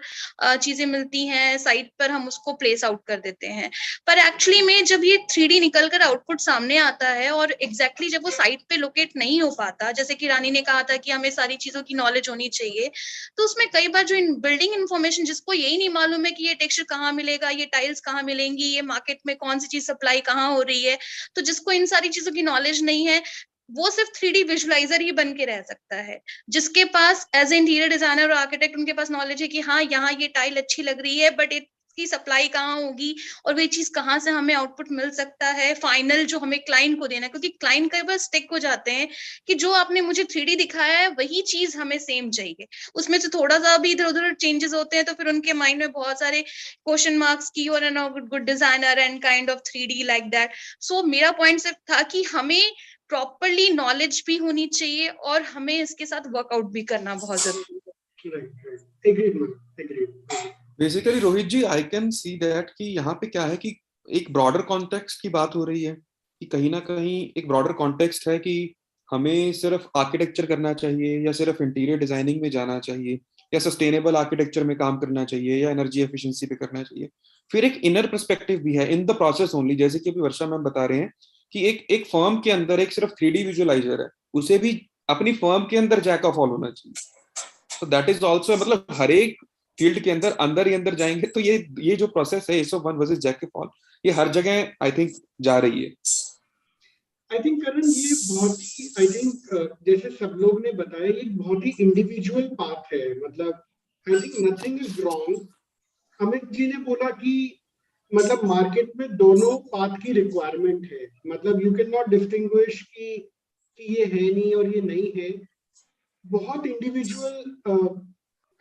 चीजें मिलती हैं साइट पर हम उसको प्लेस आउट कर देते हैं, पर एक्चुअली में जब ये 3D निकल कर आउटपुट सामने आता है और एग्जैक्टली जब वो साइट पे लोकेट नहीं हो पाता, जैसे कि रानी ने कहा था कि हमें सारी चीजों की नॉलेज होनी चाहिए, तो उसमें कई बार जो बिल्डिंग इन्फॉर्मेशन जिसको यही नहीं मालूम है कि ये टेक्सचर कहाँ मिलेगा, ये टाइल्स कहाँ मिलेंगी, ये मार्केट में कौन सी चीज सप्लाई कहाँ हो रही है, तो जिसको इन सारी चीजों की नॉलेज नहीं है वो सिर्फ 3D विजुअलाइजर ही बन के रह सकता है। जिसके पास एज ए इंटीरियर डिजाइनर और आर्किटेक्ट उनके पास नॉलेज है कि हाँ यहाँ ये टाइल अच्छी लग रही है बट इसकी सप्लाई कहाँ होगी और वो चीज कहाँ से हमें आउटपुट मिल सकता है फाइनल जो हमें क्लाइंट को देना है, क्योंकि क्लाइंट कई बार स्टिक हो जाते हैं कि जो आपने मुझे 3D दिखाया है वही चीज हमें सेम चाहिए, उसमें से थोड़ा सा भी इधर उधर चेंजेस होते हैं तो फिर उनके माइंड में बहुत सारे क्वेश्चन मार्क्स की और good designer and kind of 3D like that. So मेरा पॉइंट सिर्फ था कि हमें प्रॉपरली नॉलेज भी होनी चाहिए और हमें इसके साथ वर्कआउट भी करना बहुत जरूरी
है।
Basically Rohit ji I can see that कि यहाँ पे क्या है कि एक ब्रॉडर कॉन्टेक्स्ट की बात हो रही है कि कहीं ना कहीं एक ब्रॉडर कॉन्टेक्स्ट है कि हमें सिर्फ आर्किटेक्चर करना चाहिए या सिर्फ इंटीरियर डिजाइनिंग में जाना चाहिए या सस्टेनेबल आर्किटेक्चर में काम करना चाहिए या एनर्जी एफिशिएंसी पे करना चाहिए। फिर एक इनर पर्सपेक्टिव भी है इन द प्रोसेस ओनली, जैसे कि अभी वर्षा मैम बता रहे हैं कि एक फर्म के अंदर एक सिर्फ 3D विजुअलाइजर है, उसे भी अपनी फर्म के अंदर जैक ऑफ ऑल होना चाहिए। तो दैट इज ऑल्सो मतलब हर एक फील्ड के अंदर ही अंदर जाएंगे तो ये जो प्रोसेस है ace of one versus jack of all ये हर जगह आई थिंक जा रही है।
आई थिंक करण ये बहुत ही आई थिंक जैसे सब लोग ने बताया ये बहुत ही इंडिविजुअल पाथ है, मतलब I think nothing is wrong. Amit ji ने बोला कि मतलब मार्केट में दोनों पाथ की रिक्वायरमेंट है, मतलब यू कैन नॉट डिस्टिंग्विश कि ये है नहीं और ये नहीं है, बहुत इंडिविजुअल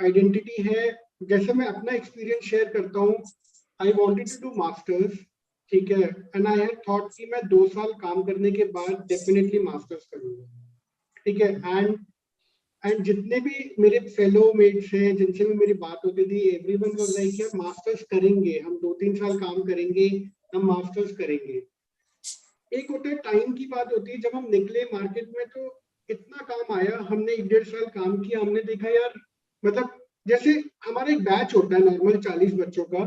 आइडेंटिटी है। जैसे मैं अपना एक्सपीरियंस शेयर करता हूँ, I wanted to do masters, ठीक है, एंड आई हैड थॉट कि मैं 2 साल काम करने के बाद डेफिनेटली मास्टर्स करूंगा, ठीक है, एंड जितने भी मेरे फेलो मेट्स हैं जिनसे भी मेरी बात होती थी एवरीवन वाज लाइक यार मास्टर्स करेंगे हम, 2-3 साल काम करेंगे हम, मास्टर्स करेंगे। एक होता है टाइम की बात होती है, जब हम निकले मार्केट में तो इतना काम आया, हमने 1-1.5 साल काम किया, हमने देखा यार मतलब जैसे हमारा एक बैच होता है नॉर्मल 40 बच्चों का,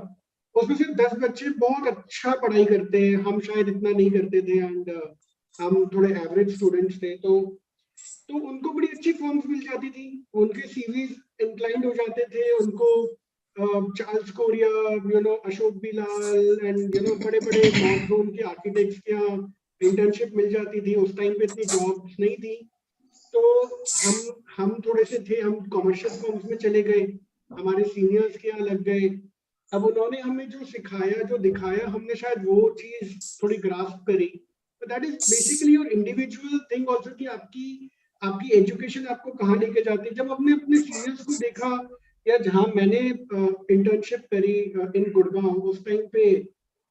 उसमें से 10 बच्चे बहुत अच्छा पढ़ाई करते हैं, हम शायद इतना नहीं करते थे एंड हम थोड़े एवरेज स्टूडेंट्स थे, तो उनको बड़ी अच्छी फॉर्म्स मिल जाती थी, उनके सीवीज इंक्लाइंड हो जाते थे, उनको Charles Korea, Ashok Bilal and बड़े बड़े नॉर्थ जोन के आर्किटेक्ट्स के यहाँ इंटर्नशिप मिल जाती थी। उस टाइम पे इतनी जॉब्स नहीं थी, तो हम थोड़े से थे, हम कॉमर्शियल फॉर्म्स में चले गए, हमारे सीनियर्स के यहाँ लग गए। अब उन्होंने हमें जो सिखाया जो दिखाया हमने शायद वो चीज थोड़ी ग्रास्प करी, तो that is basically your individual thing also कि आपकी एजुकेशन आपको कहाँ लेके जाती है। जब हमने अपने सीनियर्स को देखा या जहाँ मैंने इंटर्नशिप करी इन गुड़गांव, उस टाइम पे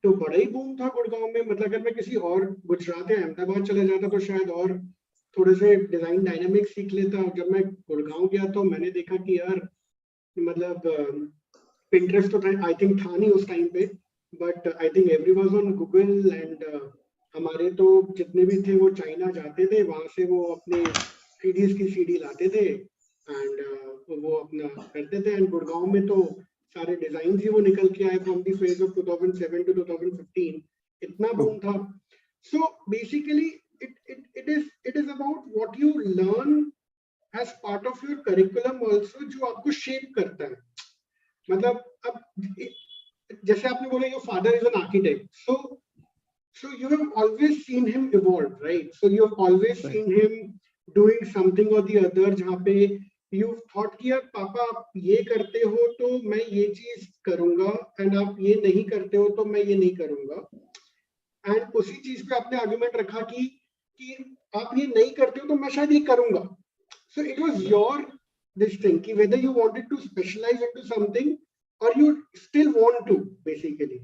तो बड़ा ही बूम था गुड़गांव में, मतलब अगर मैं किसी और गुजरात या अहमदाबाद चला जाता तो शायद और थोड़े से डिजाइन डायनामिक्स सीख लेता। जब मैं गुड़गांव गया तो मैंने देखा कि यार मतलब पिंटरेस्ट तो आई थिंक था नहीं उस टाइम पे, but I think every was on Google and हमारे तो जितने भी थे वो चाइना जाते थे, वहां से वो अपने सीडीज की सीडी लाते थे एंड वो अपना करते थे। एंड गुड़गांव में तो सारे डिजाइन ही वो निकल के आए from the phase of 2007 to 2015, इतना बूम था। So basically it is about what you learn as part of your curriculum also, जो आपको शेप करता है। मतलब अब जैसे आपने बोला your father is an architect, so So you have always seen him evolve, right? So you have always seen him doing something or the other जहाँ पे you've thought कि यार पापा आप ये करते हो तो मैं ये चीज करूंगा, and आप ये नहीं करते हो तो मैं ये नहीं करूंगा, and उसी चीज पे आपने आर्गुमेंट रखा कि आप ये नहीं करते हो तो मैं शायद ये करूंगा. So it was your this thing कि whether you wanted to specialize into something or you still want to basically.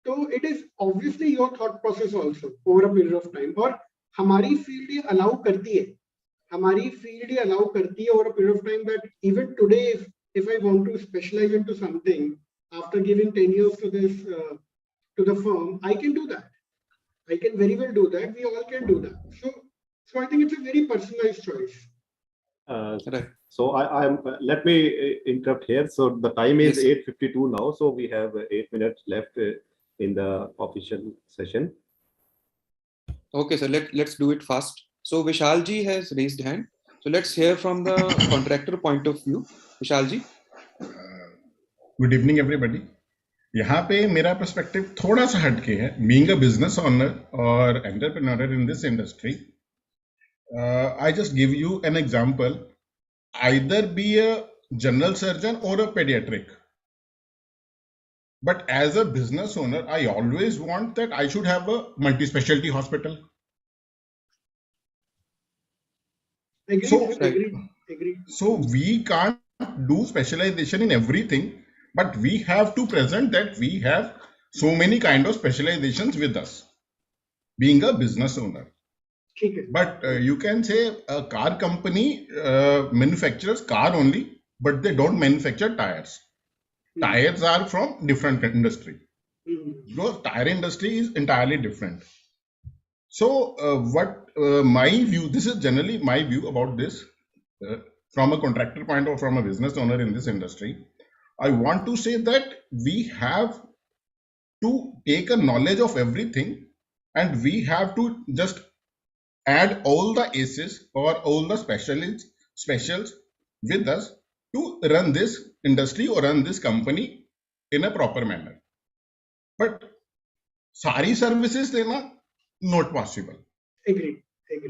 So it is obviously your thought process also over a period of time. और हमारी field ये allow करती है, हमारी field ये allow करती है over a period of time that even today if I want to specialize into something after giving 10 years to this to the firm, I can do that. I can very well do that. We all can do that. So I think it's a very personalized choice.
Right.
So I am. Let me interrupt here. So the time is
Yes.
8:52 now. So we have 8 minutes left in the official session.
Okay, sir. Let's do it fast. So Vishal ji has raised hand. So let's hear from the contractor point of view. Vishal ji.
Good evening everybody. यहाँ पे मेरा perspective थोड़ा सा हटके है. Being a business owner और entrepreneur in this industry, I just give you an example. Either be a general surgeon और अ paediatric, but as a business owner I always want that I should have a multi-specialty hospital.
Agree.
So we can't do specialization in everything, but we have to present that we have so many kind of specializations with us being a business owner. But you can say a car company manufactures car only, but they don't manufacture tires. Tires are from different industry. Because tire industry is entirely different. So what my view, this is generally my view about this from a contractor point or from a business owner in this industry. I want to say that we have to take a knowledge of everything, and we have to just add all the aces or all the specials with us to run this industry or run this company in a proper manner. But सारी services देना not possible.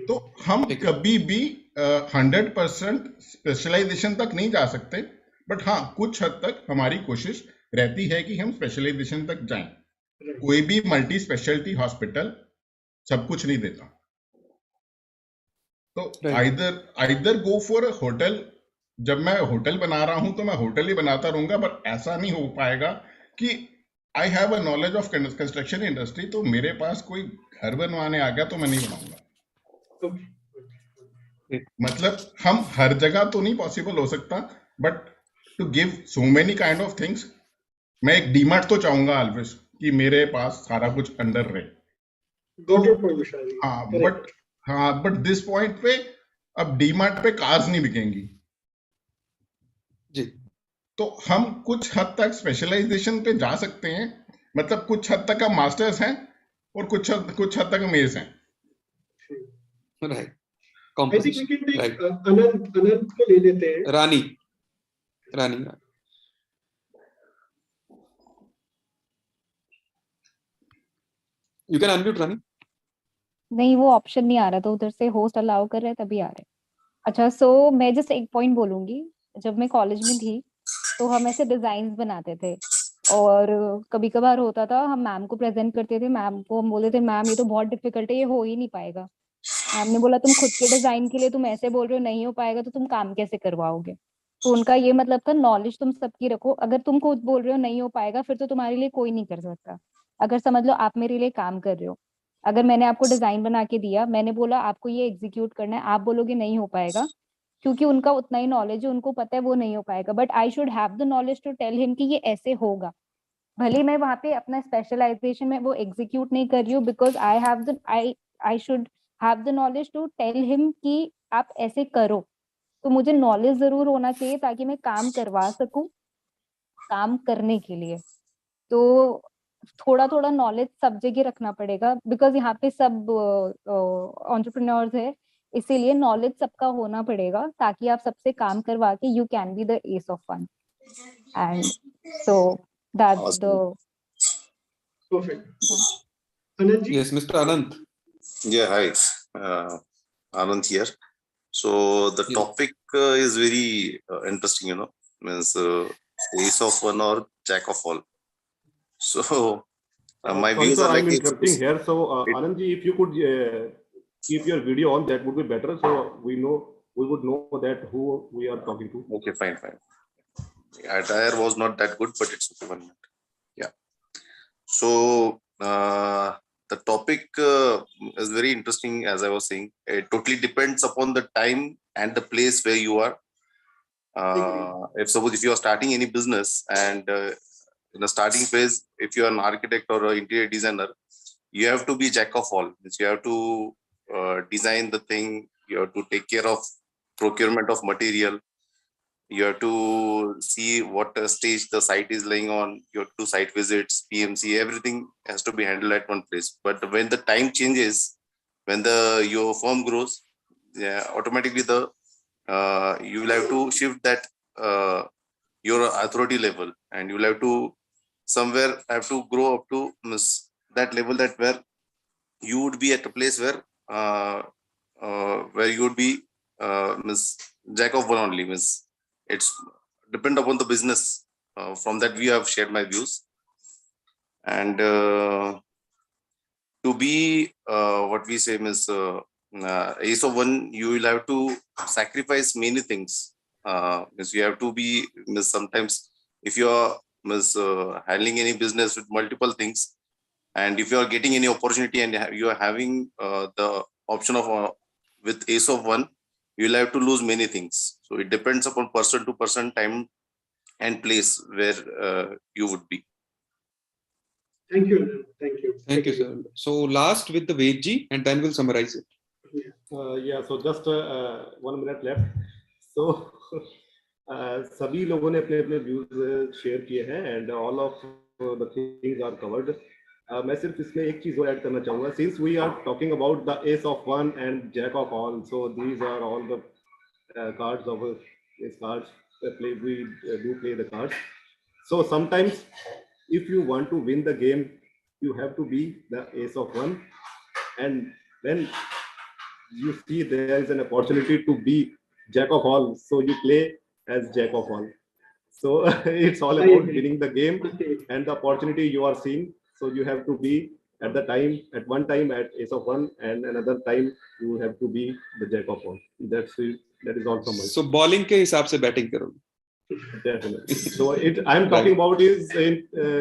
तो हम कभी भी 100% specialisation तक नहीं जा सकते, बट हाँ कुछ हद तक हमारी कोशिश रहती है कि हम स्पेशलाइजेशन तक जाएं. कोई भी मल्टी स्पेशलिटी हॉस्पिटल सब कुछ नहीं देता. तो either go for a hotel. जब मैं होटल बना रहा हूं तो मैं होटल ही बनाता रहूंगा, बट ऐसा नहीं हो पाएगा कि I have a knowledge of construction industry, तो मेरे पास कोई घर बनवाने आ गया तो मैं नहीं बनाऊंगा. मतलब हम हर जगह तो नहीं पॉसिबल हो सकता, but to give so many kind of things. मैं एक डीमार्ट तो चाहूंगा ऑलवेज कि मेरे पास सारा कुछ अंडर रहे. बट दिस पॉइंट पे अब डीमार्ट पे कार्स नहीं बिकेंगी
जी.
तो हम कुछ हद तक स्पेशलाइजेशन पे जा सकते हैं. मतलब कुछ हद तक हम मास्टर्स हैं और कुछ हद तक मेज हैं.
Right.
I think we can take Anand को ले लेते हैं.
रानी. You can unmute रानी.
नहीं, वो ऑप्शन नहीं आ रहा था उधर से. होस्ट अलाउ कर रहे तभी आ रहे. अच्छा, सो मैं जस्ट एक पॉइंट बोलूंगी. जब मैं कॉलेज में थी तो हम ऐसे डिजाइन बनाते थे, और कभी कभार होता था हम मैम को प्रेजेंट करते थे. मैम को हम बोलते थे मैम ये तो बहुत डिफिकल्ट है, ये हो ही नहीं पाएगा. मैम ने बोला तुम खुद के डिजाइन के लिए तुम ऐसे बोल रहे हो नहीं हो पाएगा, तो तुम काम कैसे करवाओगे. तो उनका ये मतलब था नॉलेज तुम सबकी रखो. अगर तुम खुद बोल रहे हो नहीं हो पाएगा, फिर तो तुम्हारे लिए कोई नहीं कर सकता. अगर समझ लो आप मेरे लिए काम कर रहे हो, अगर मैंने आपको डिजाइन बना के दिया, मैंने बोला आपको ये एग्जीक्यूट करना है, आप बोलोगे नहीं हो पाएगा, क्योंकि उनका उतना ही नॉलेज है, उनको पता है वो नहीं हो पाएगा. But I should have the knowledge to tell him कि ये ऐसे होगा. भले मैं वहां पे अपना स्पेशलाइजेशन में वो एग्जीक्यूट नहीं कर रही हूँ, because I should have the knowledge to tell him कि आप ऐसे करो. तो मुझे नॉलेज जरूर होना चाहिए ताकि मैं काम करवा सकूं काम करने के लिए. तो थोड़ा थोड़ा नॉलेज सब जगह रखना पड़ेगा, बिकॉज यहाँ पे सब एंटरप्रेन्योर्स है, इसीलिए नॉलेज सबका होना पड़ेगा ताकि आप सबसे काम करवा के you can be the ace of one. And so that's the
Perfect. Anandji?
Yes, Mr. Anand.
Yeah, hi. Anand here. So the topic is very interesting, means ace of one or jack of all. So my
Sorry,
views
sir,
are like
I'm interrupting here. So, Anandji, if you could keep your video on, that would be better. So we would know that who we are talking to.
Okay, fine. Attire was not that good, but it's okay. 1 minute. Yeah. So the topic is very interesting, as I was saying. It totally depends upon the time and the place where you are. If you are starting any business and in the starting phase, if you are an architect or an interior designer, you have to be jack of all. You have to design the thing. You have to take care of procurement of material. You have to see what stage the site is laying on. You have to do site visits, PMC. Everything has to be handled at one place. But when the time changes, when your firm grows, automatically you will have to shift that your authority level, and you will have to somewhere have to grow up to that level, that where you would be at a place where you would be jack of one only. It's depend upon the business. From that view, I've shared my views. And to be what we say ace of one, you will have to sacrifice many things. You have to be sometimes, if you are handling any business with multiple things, and if you are getting any opportunity and you are having the option of with ace of one, you will have to lose many things. So it depends upon person to person, time and place where you would be.
Thank you.
Thank you, sir. So last with the Vedji, and then we'll summarize it.
Yeah, so just 1 minute left. So सभी लोगों ने अपने अपने views share किए हैं and all of the things are covered. मैं सिर्फ इसमें एक चीज और ऐड करना चाहूंगा. Since we are talking about the ace of one and jack of all, so these are all the cards of these cards. We do play the cards. So sometimes if you want to win the game, you have to be the ace of one, and then you see there is an opportunity to be jack of all, so you play as jack of all. So it's all about winning the game and the opportunity you are seeing. So you have to be at one time at ace of one, and another time you have to be the jack of all. That is all from my side.
So bowling के हिसाब से batting करो.
Definitely. So I'm talking about is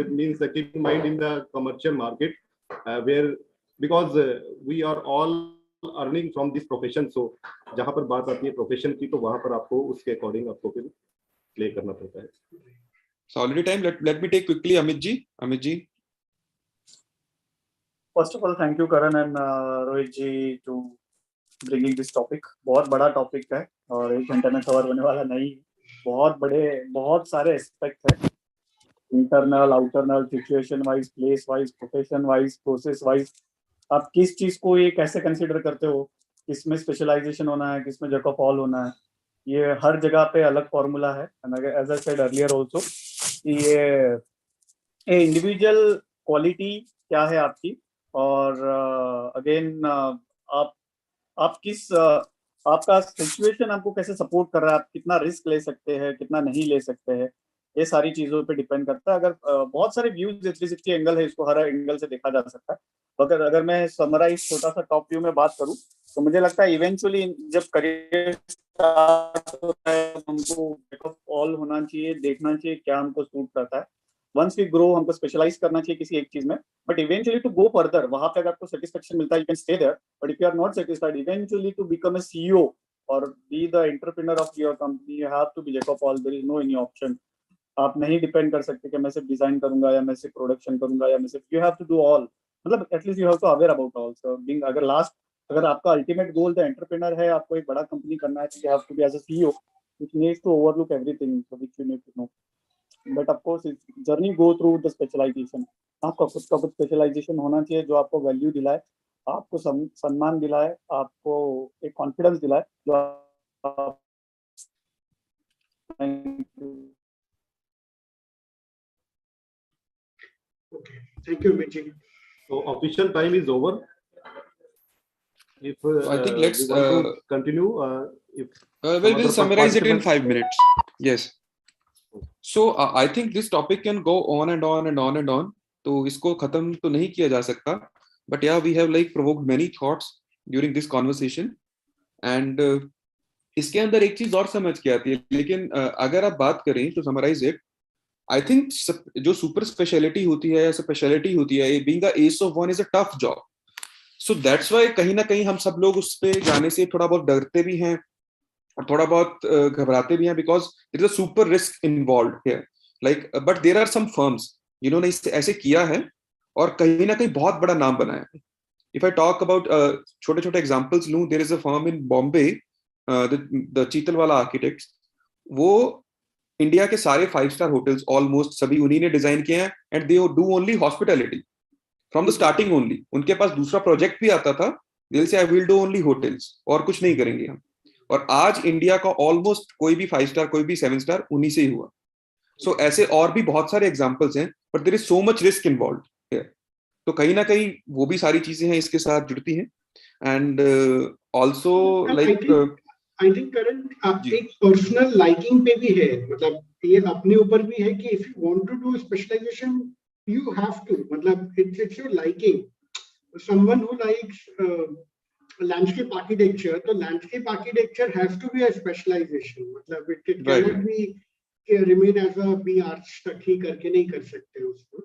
means keep in mind in the commercial market where, because we are all earning from this profession. So जहाँ पर बात आती है profession की, तो वहाँ पर आपको उसके according आपको फिर play करना पड़ता है.
So already time. Let me take quickly Amit ji.
First of all, thank you Karan and Rohit ji to bringing this topic. बहुत बड़ा topic है और 1 घंटे में cover होने वाला नहीं. बहुत सारे aspect है. Internal, ouinternal, situation wise, place wise, profession wise, process wise. आप किस चीज को ये कैसे कंसीडर करते हो, किसमें स्पेशलाइजेशन होना है, किसमें जैक ऑफ ऑल होना है, ये हर जगह पे अलग फॉर्मूला है. And as I said earlier also, ये इंडिविजुअल क्वालिटी क्या है आपकी, और अगेन आप किस आपका सिचुएशन आपको कैसे सपोर्ट कर रहा है, आप कितना रिस्क ले सकते हैं, कितना नहीं ले सकते हैं, ये सारी चीजों पे डिपेंड करता है. अगर बहुत सारे व्यूज 360 एंगल है, इसको हर एंगल से देखा जा सकता है. अगर मैं समराइज छोटा सा टॉप व्यू में बात करूं, तो मुझे लगता है इवेंचुअली जब करियर स्टार्ट होता है, हमको जैक ऑफ ऑल होना चाहिए, देखना चाहिए क्या हमको सूट करता है. वंस वी ग्रो, हमको स्पेशलाइज करना चाहिए किसी एक चीज में, but eventually to go further, वहां पे अगर आपको सेटिस्फेक्शन मिलता है, you can stay there. But if you are not satisfied, eventually to become a CEO और be the entrepreneur of your company, you have to be jack of all. There is no any option. आप नहीं depend कर सकते कि मैं सिर्फ design करूंगा या मैं सिर्फ प्रोडक्शन करूंगा या मैं सिर्फ, you have to do all. मतलब at least you have to aware about all. So being, अगर आपका अल्टीमेट गोल द एंटरप्रेन्योर है, आपको एक बड़ा कंपनी करना है, तो you have to be as a CEO which needs to overlook everything, so which you need to know. But of course journey go through the specialization. आपका खुद का कुछ स्पेशलाइजेशन होना चाहिए जो आपको वैल्यू दिलाए, आपको सम्मान दिलाए, आपको एक कॉन्फिडेंस दिलाए जो आप...
Okay, thank you, Amit ji.
So official time is over. If
I think
we
let's
want to continue, if
we'll summarize it in 5 minutes. Yes. So I think this topic can go on and on and on and on. तो इसको खत्म तो नहीं किया जा सकता. But yeah, we have like provoked many thoughts during this conversation. And इसके अंदर एक चीज और समझ के आती है, लेकिन अगर आप बात करें तो समराइज इट, आई थिंक जो सुपर स्पेशलिटी होती है या स्पेशलिटी होती है, being a S of one is a tough job. So that's why कहीं ना कहीं हम सब लोग उस पे जाने से थोड़ा बहुत डरते भी हैं और थोड़ा बहुत घबराते भी हैं, because there is a super risk involve here. Like but there are some firms जिन्होंने इसे ऐसे किया है और कहीं ना कहीं बहुत बड़ा नाम बनाया है. इफ आई टॉक अबाउट छोटे छोटे एग्जांपल्स लूं, there is a firm in Bombay, the Chitalwala architects. वो इंडिया के सारे 5 स्टार होटल्स ऑलमोस्ट सभी उन्हीं ने डिजाइन किए हैं, and they do only hospitality from the starting only. उनके पास दूसरा प्रोजेक्ट भी आता था, दिल से I will do only hotels और कुछ नहीं करेंगे हम. और आज इंडिया का ऑलमोस्ट कोई भी 5 स्टार कोई भी 7 स्टार उन्हीं से ही हुआ. सो ऐसे और भी बहुत सारे एग्जांपल्स हैं, but there is so much risk involve here. तो कहीं ना कहीं वो भी सारी चीजें हैं इसके साथ जुड़ती हैं. And also like
I think current एक पर्सनल लाइकिंग पे भी है, मतलब ये अपने ऊपर भी है कि if you want to do specialization you have to, matlab it's your liking. Someone who likes landscape architecture, so landscape architecture has to be a specialization. Matlab it cannot be remain as a B arts तक ही करके नहीं कर सकते उसको.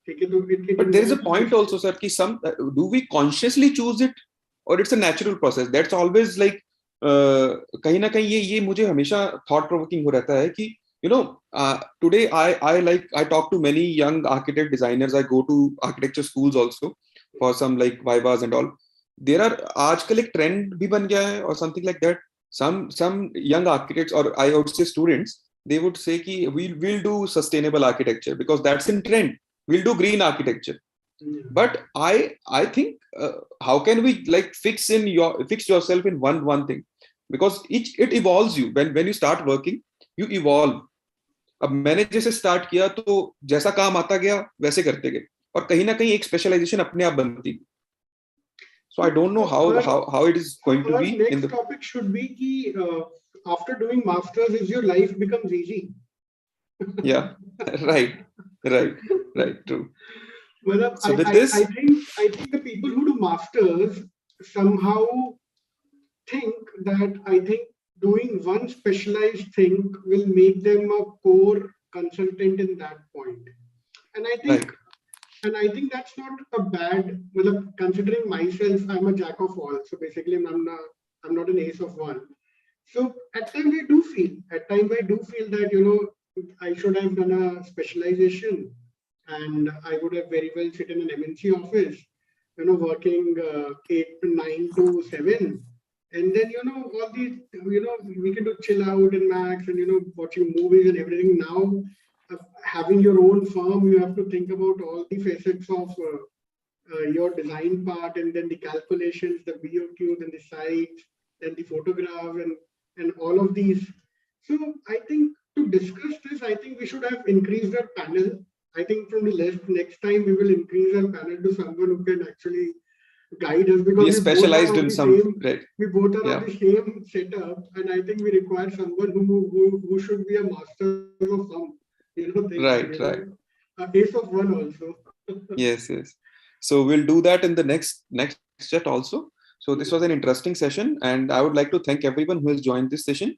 ठीक है, तो
but there is a point also sir कि some do we consciously choose it or it's a natural process. That's always like कहीं ना कहीं ये मुझे हमेशा thought provoking हो रहता है कि you know, today I talk to many young architect designers. I go to architecture schools also for some like vivas and all. There are आजकल एक trend भी बन गया है or something like that. Some young architects or I would say students, they would say कि we'll do sustainable architecture because that's in trend. We'll do green architecture. But I think how can we like fix yourself in one thing, because it evolves you when you start working, you evolve. अब मैंने जैसे start किया तो जैसा काम आता गया वैसे करते गए और कहीं ना कहीं एक स्पेशलाइजेशन अपने आप बनती. So I don't know how it is going to be.
Next topic should be कि after doing masters, is your life becomes easy.
Yeah, right, true.
Well,
so
I think the people who do masters somehow think that doing one specialized thing will make them a core consultant in that point. And I think that's not a bad, well, considering myself, I'm a jack of all. So basically I'm not an ace of one. So at times I do feel that, you know, I should have done a specialization and I would have very well sit in an MNC office, you know, working 9 to 7. And then, you know, all these, you know, we can do chill out and max and, you know, watching movies and everything. Now, having your own firm, you have to think about all the facets of your design part and then the calculations, the BOQ, then the sites, then the photograph and all of these. So I think to discuss this, I think we should have increased our panel. I think from the list, next time we will increase our panel to someone who can actually guide us, because
we specialized in some
we both are on the same setup, and I think we require someone who should be a master of some, you know, things,
right
a ace of one also.
yes so we'll do that in the next chat also. So this was an interesting session and I would like to thank everyone who has joined this session.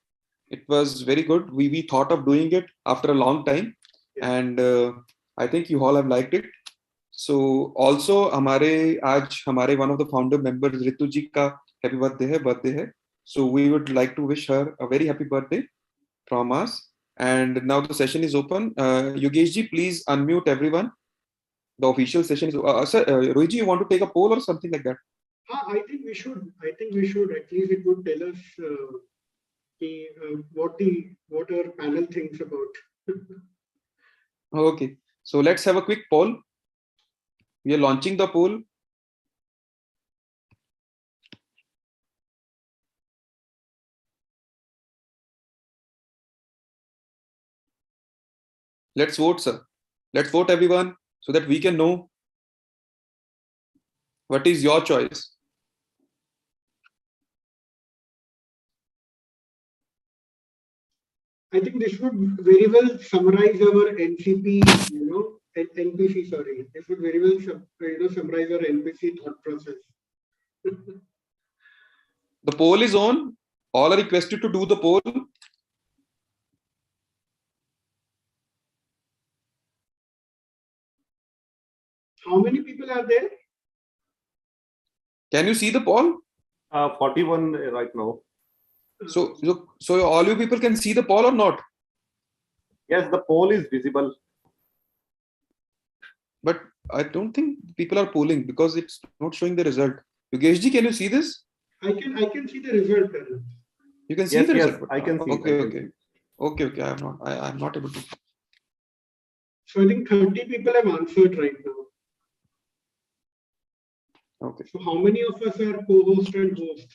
It was very good. We thought of doing it after a long time and I think you all have liked it. So also हमारे one of the founder members Ritu ji का happy birthday है. So we would like to wish her a very happy birthday from us. And now the session is open. Yogesh ji, please unmute everyone. The official session is sir. Rohit ji, you want to take a poll or something like that?
I think we should. At least it would tell us what our panel thinks about.
Okay. So let's have a quick poll. We are launching the poll. Let's vote, sir. Let's vote, everyone, so that we can know What is your choice?
I think this would very well summarize our NCP, NPC, sorry. This would very well, summarize our NPC thought process.
The poll is on. All are requested to do the poll.
How many people are there?
Can you see the poll?
41 right now.
So all you people can see the poll or not?
Yes, the poll is visible.
But I don't think people are polling because it's not showing the result. Yogeshji, can you see this?
I can see the result.
You can see
Yes,
the
yes,
result.
I can see.
Okay. I'm not able to.
So I think 30 people have answered right now.
Okay.
So how many of us are co-host and host?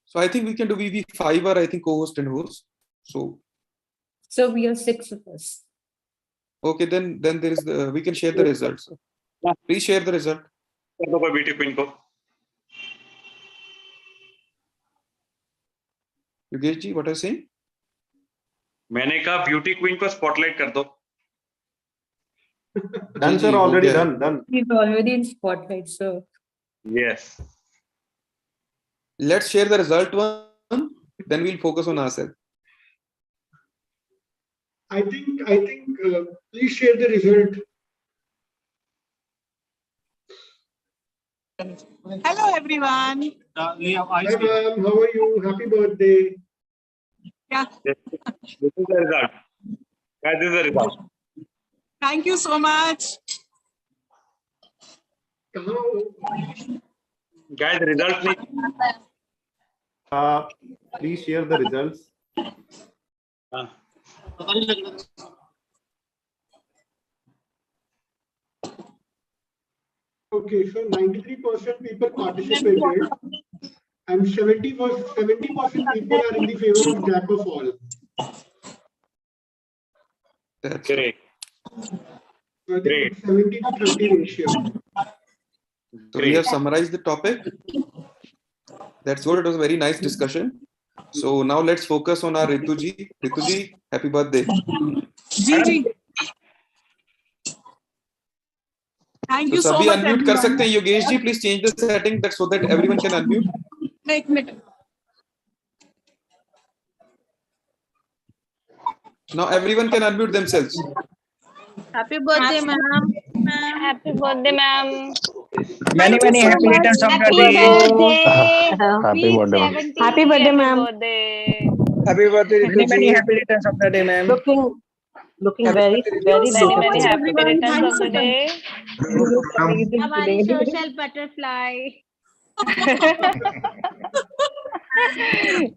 So I think we can do VV5 or I think co-host and host. So
we are 6 of us.
okay, then there is we can share the results. Please share the result. Yogeshji, what are you saying?
मैंने कहा beauty queen को spotlight कर दो.
Done, sir. Already done.
He's already in spotlight, sir.
Yes.
Let's share the result one. Then we'll focus on ourselves.
I think. Please share the result.
Hello, everyone.
Hi, ma'am. How are you? Happy birthday.
Yeah.
This is the result. Guys, this is the result.
Thank you so much.
Guys, the result.
Please share the results.
Okay, so 93% people participated, and 70% people are in the favor of jack of all.
That's
great.
So I think it's 70 to 30 ratio.
So we have summarized the topic. That's good. It was a very nice discussion. So now let's focus on our Rituji. Rituji, happy birthday.
Gigi. Thank you so
सभी
much.
unmute कर सकते हैं. Yogesh ji, please change the setting so that everyone can unmute.
एक minute.
Now everyone can unmute themselves.
Happy birthday, ma'am.
Happy birthday, ma'am.
Many happy returns of the day.
Happy birthday, ma'am.
Happy birthday, ma'am.
Happy birthday,
Many
happy returns of the day, ma'am.
Looking very beautiful.
Many happy returns
Thanks
of the day.
You look amazing
हमारी
today.
social butterfly.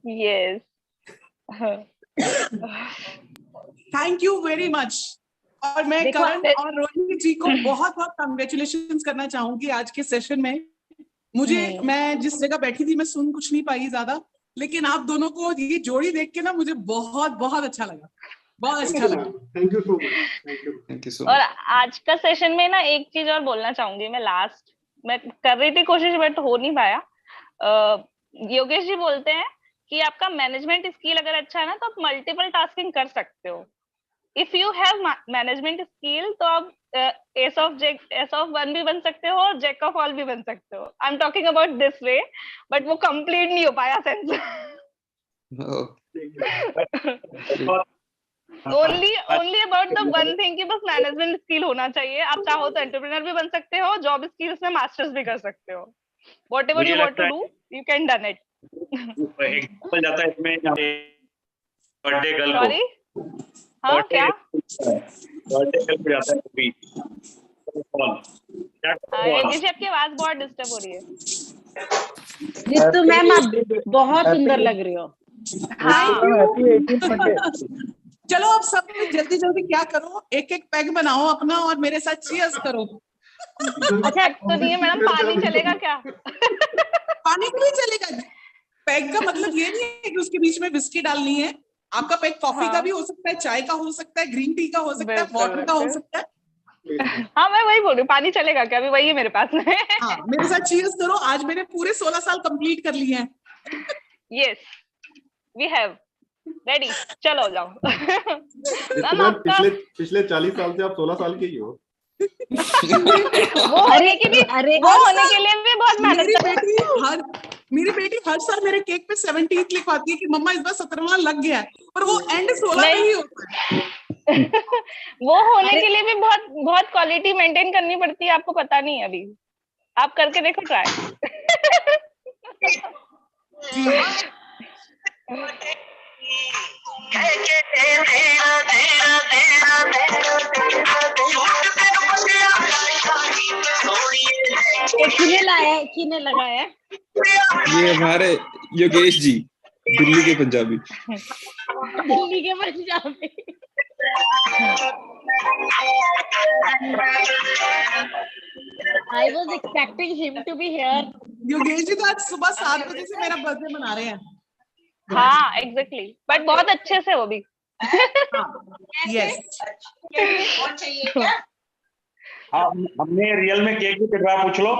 Yes.
Thank you very much. और मैं
देखो,
करण और रोहित जी को बहुत congratulations करना चाहूंगी आज के सेशन में. मैं जिस जगह बैठी थी मैं सुन कुछ नहीं पाई ज्यादा, लेकिन आप दोनों को ये जोड़ी देख के ना मुझे बहुत अच्छा लगा. बहुत अच्छा लगा.
Thank you so much.
Thank you सो
और
मच.
आज का सेशन में ना एक चीज और बोलना चाहूंगी. मैं कर रही थी कोशिश बट हो नहीं पाया. योगेश जी बोलते हैं कि आपका मैनेजमेंट स्किल अगर अच्छा है ना तो आप मल्टीपल टास्किंग कर सकते हो. If you have management skill तो आप एस ऑफ वन भी बन सकते हो और जैक ऑफ ऑल भी बन सकते हो. I am talking about this way, but वो कंप्लीट नहीं हो पाया sense. Only about the one thing कि बस मैनेजमेंट स्किल होना चाहिए. आप चाहो तो एंटरप्रेन्योर भी बन सकते हो, जॉब स्किल्स में मास्टर्स भी कर सकते हो. Whatever you want to do you can done it.
Example जाता है इसमें बर्थडे गर्ल को.
सॉरी, हाँ क्या?
बर्थडे गर्ल को जाता है अभी.
ये आपकी आवाज बहुत डिस्टर्ब हो रही है.
जितू मैम आप बहुत सुंदर लग रही हो.
चलो अब सब जल्दी क्या करो, एक पैग बनाओ अपना और मेरे साथ चीयर्स करो.
अच्छा तो नहीं है मैडम, पानी चलेगा क्या?
पानी क्यों चलेगा? पैग का मतलब ये नहीं है कि उसके बीच में विस्की डालनी है. आपका कप कॉफी का भी हो सकता है, चाय का हो सकता है, ग्रीन टी का हो सकता है, वाटर का हो सकता है।
हाँ मैं वही बोल रही हूँ, पानी चलेगा क्या? अभी वही है मेरे पास में।
हाँ मेरे साथ चीयर्स करो, आज मैंने पूरे 16 साल कंप्लीट कर लिए हैं।
यस वी हैव रेडी, चलो जाओ। मैम आपका
पिछले 40 साल से आप 16 साल के ही हो।
वो होने के लिए बहुत मेहनत
मेरी बेटी हर साल मेरे केक पे 17th लिखवाती है कि मम्मा इस बार 17वां लग गया है, पर वो एंड 16 पे ही होता है।
वो होने के लिए भी बहुत क्वालिटी मेंटेन करनी पड़ती है, आपको पता नहीं है अभी, आप करके देखो ट्राई।
किने लगाया?
ये हमारे योगेश जी, दिल्ली के पंजाबी।
दिल्ली के Punjabi. I was expecting him to be here.
Yogesh ji तो आज सुबह 7 बजे से मेरा बर्थडे मना रहे हैं।
हाँ एग्जैक्टली, बट बहुत अच्छे से वो भी।
यस
हमने रियल में केक भी कटवाया, पूछ लो।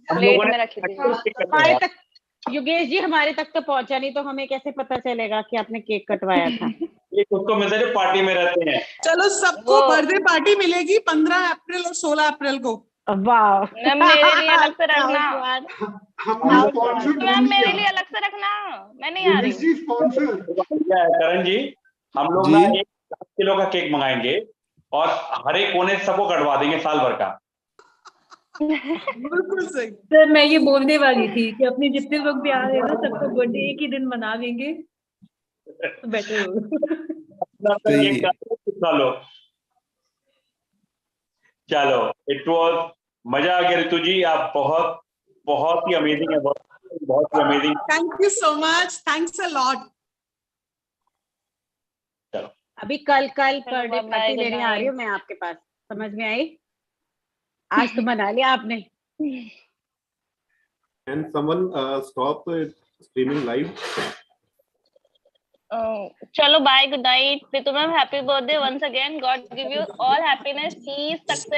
प्लेट में रखी थी हमारे तक, योगेश जी हमारे तक तो पहुंचा नहीं, तो हमें कैसे पता चलेगा कि आपने केक कटवाया था?
एक उसको मिलता है जो पार्टी में रहते हैं।
चलो सबको बर्थडे पार्टी मिलेगी 15 अप्रैल और 16 अप्रैल को।
वाह
मेरे लिए अलग से रखना।
मैम
मेरे लिए अलग से रखना, मैं नहीं आ रही।
करण जी, हम लोग ना 1 किलो का केक मंगाएंगे और हर एक कोने से सबको कटवा देंगे साल भर का।
बिल्कुल सही
सर, मैं ये बोलने वाली थी कि अपने जितने लोग भी आ रहे हैं ना, सबका बर्थडे एक ही दिन मना लेंगे तो बेटर होगा।
चलो इट वाज मजा आ गया। ऋतु जी आप बहुत ही अमेजिंग है, बहुत ही amazing.
Thank you so much, thanks a lot.
चलो
अभी कल बर्थडे पार्टी लेने आ रही हूँ मैं आपके पास, समझ में आई? आज तो मना लिया आपने।
Can someone stop streaming live?
चलो बाय, गुड नाइट। तो ma'am happy birthday once again, God give you all happiness, peace, success.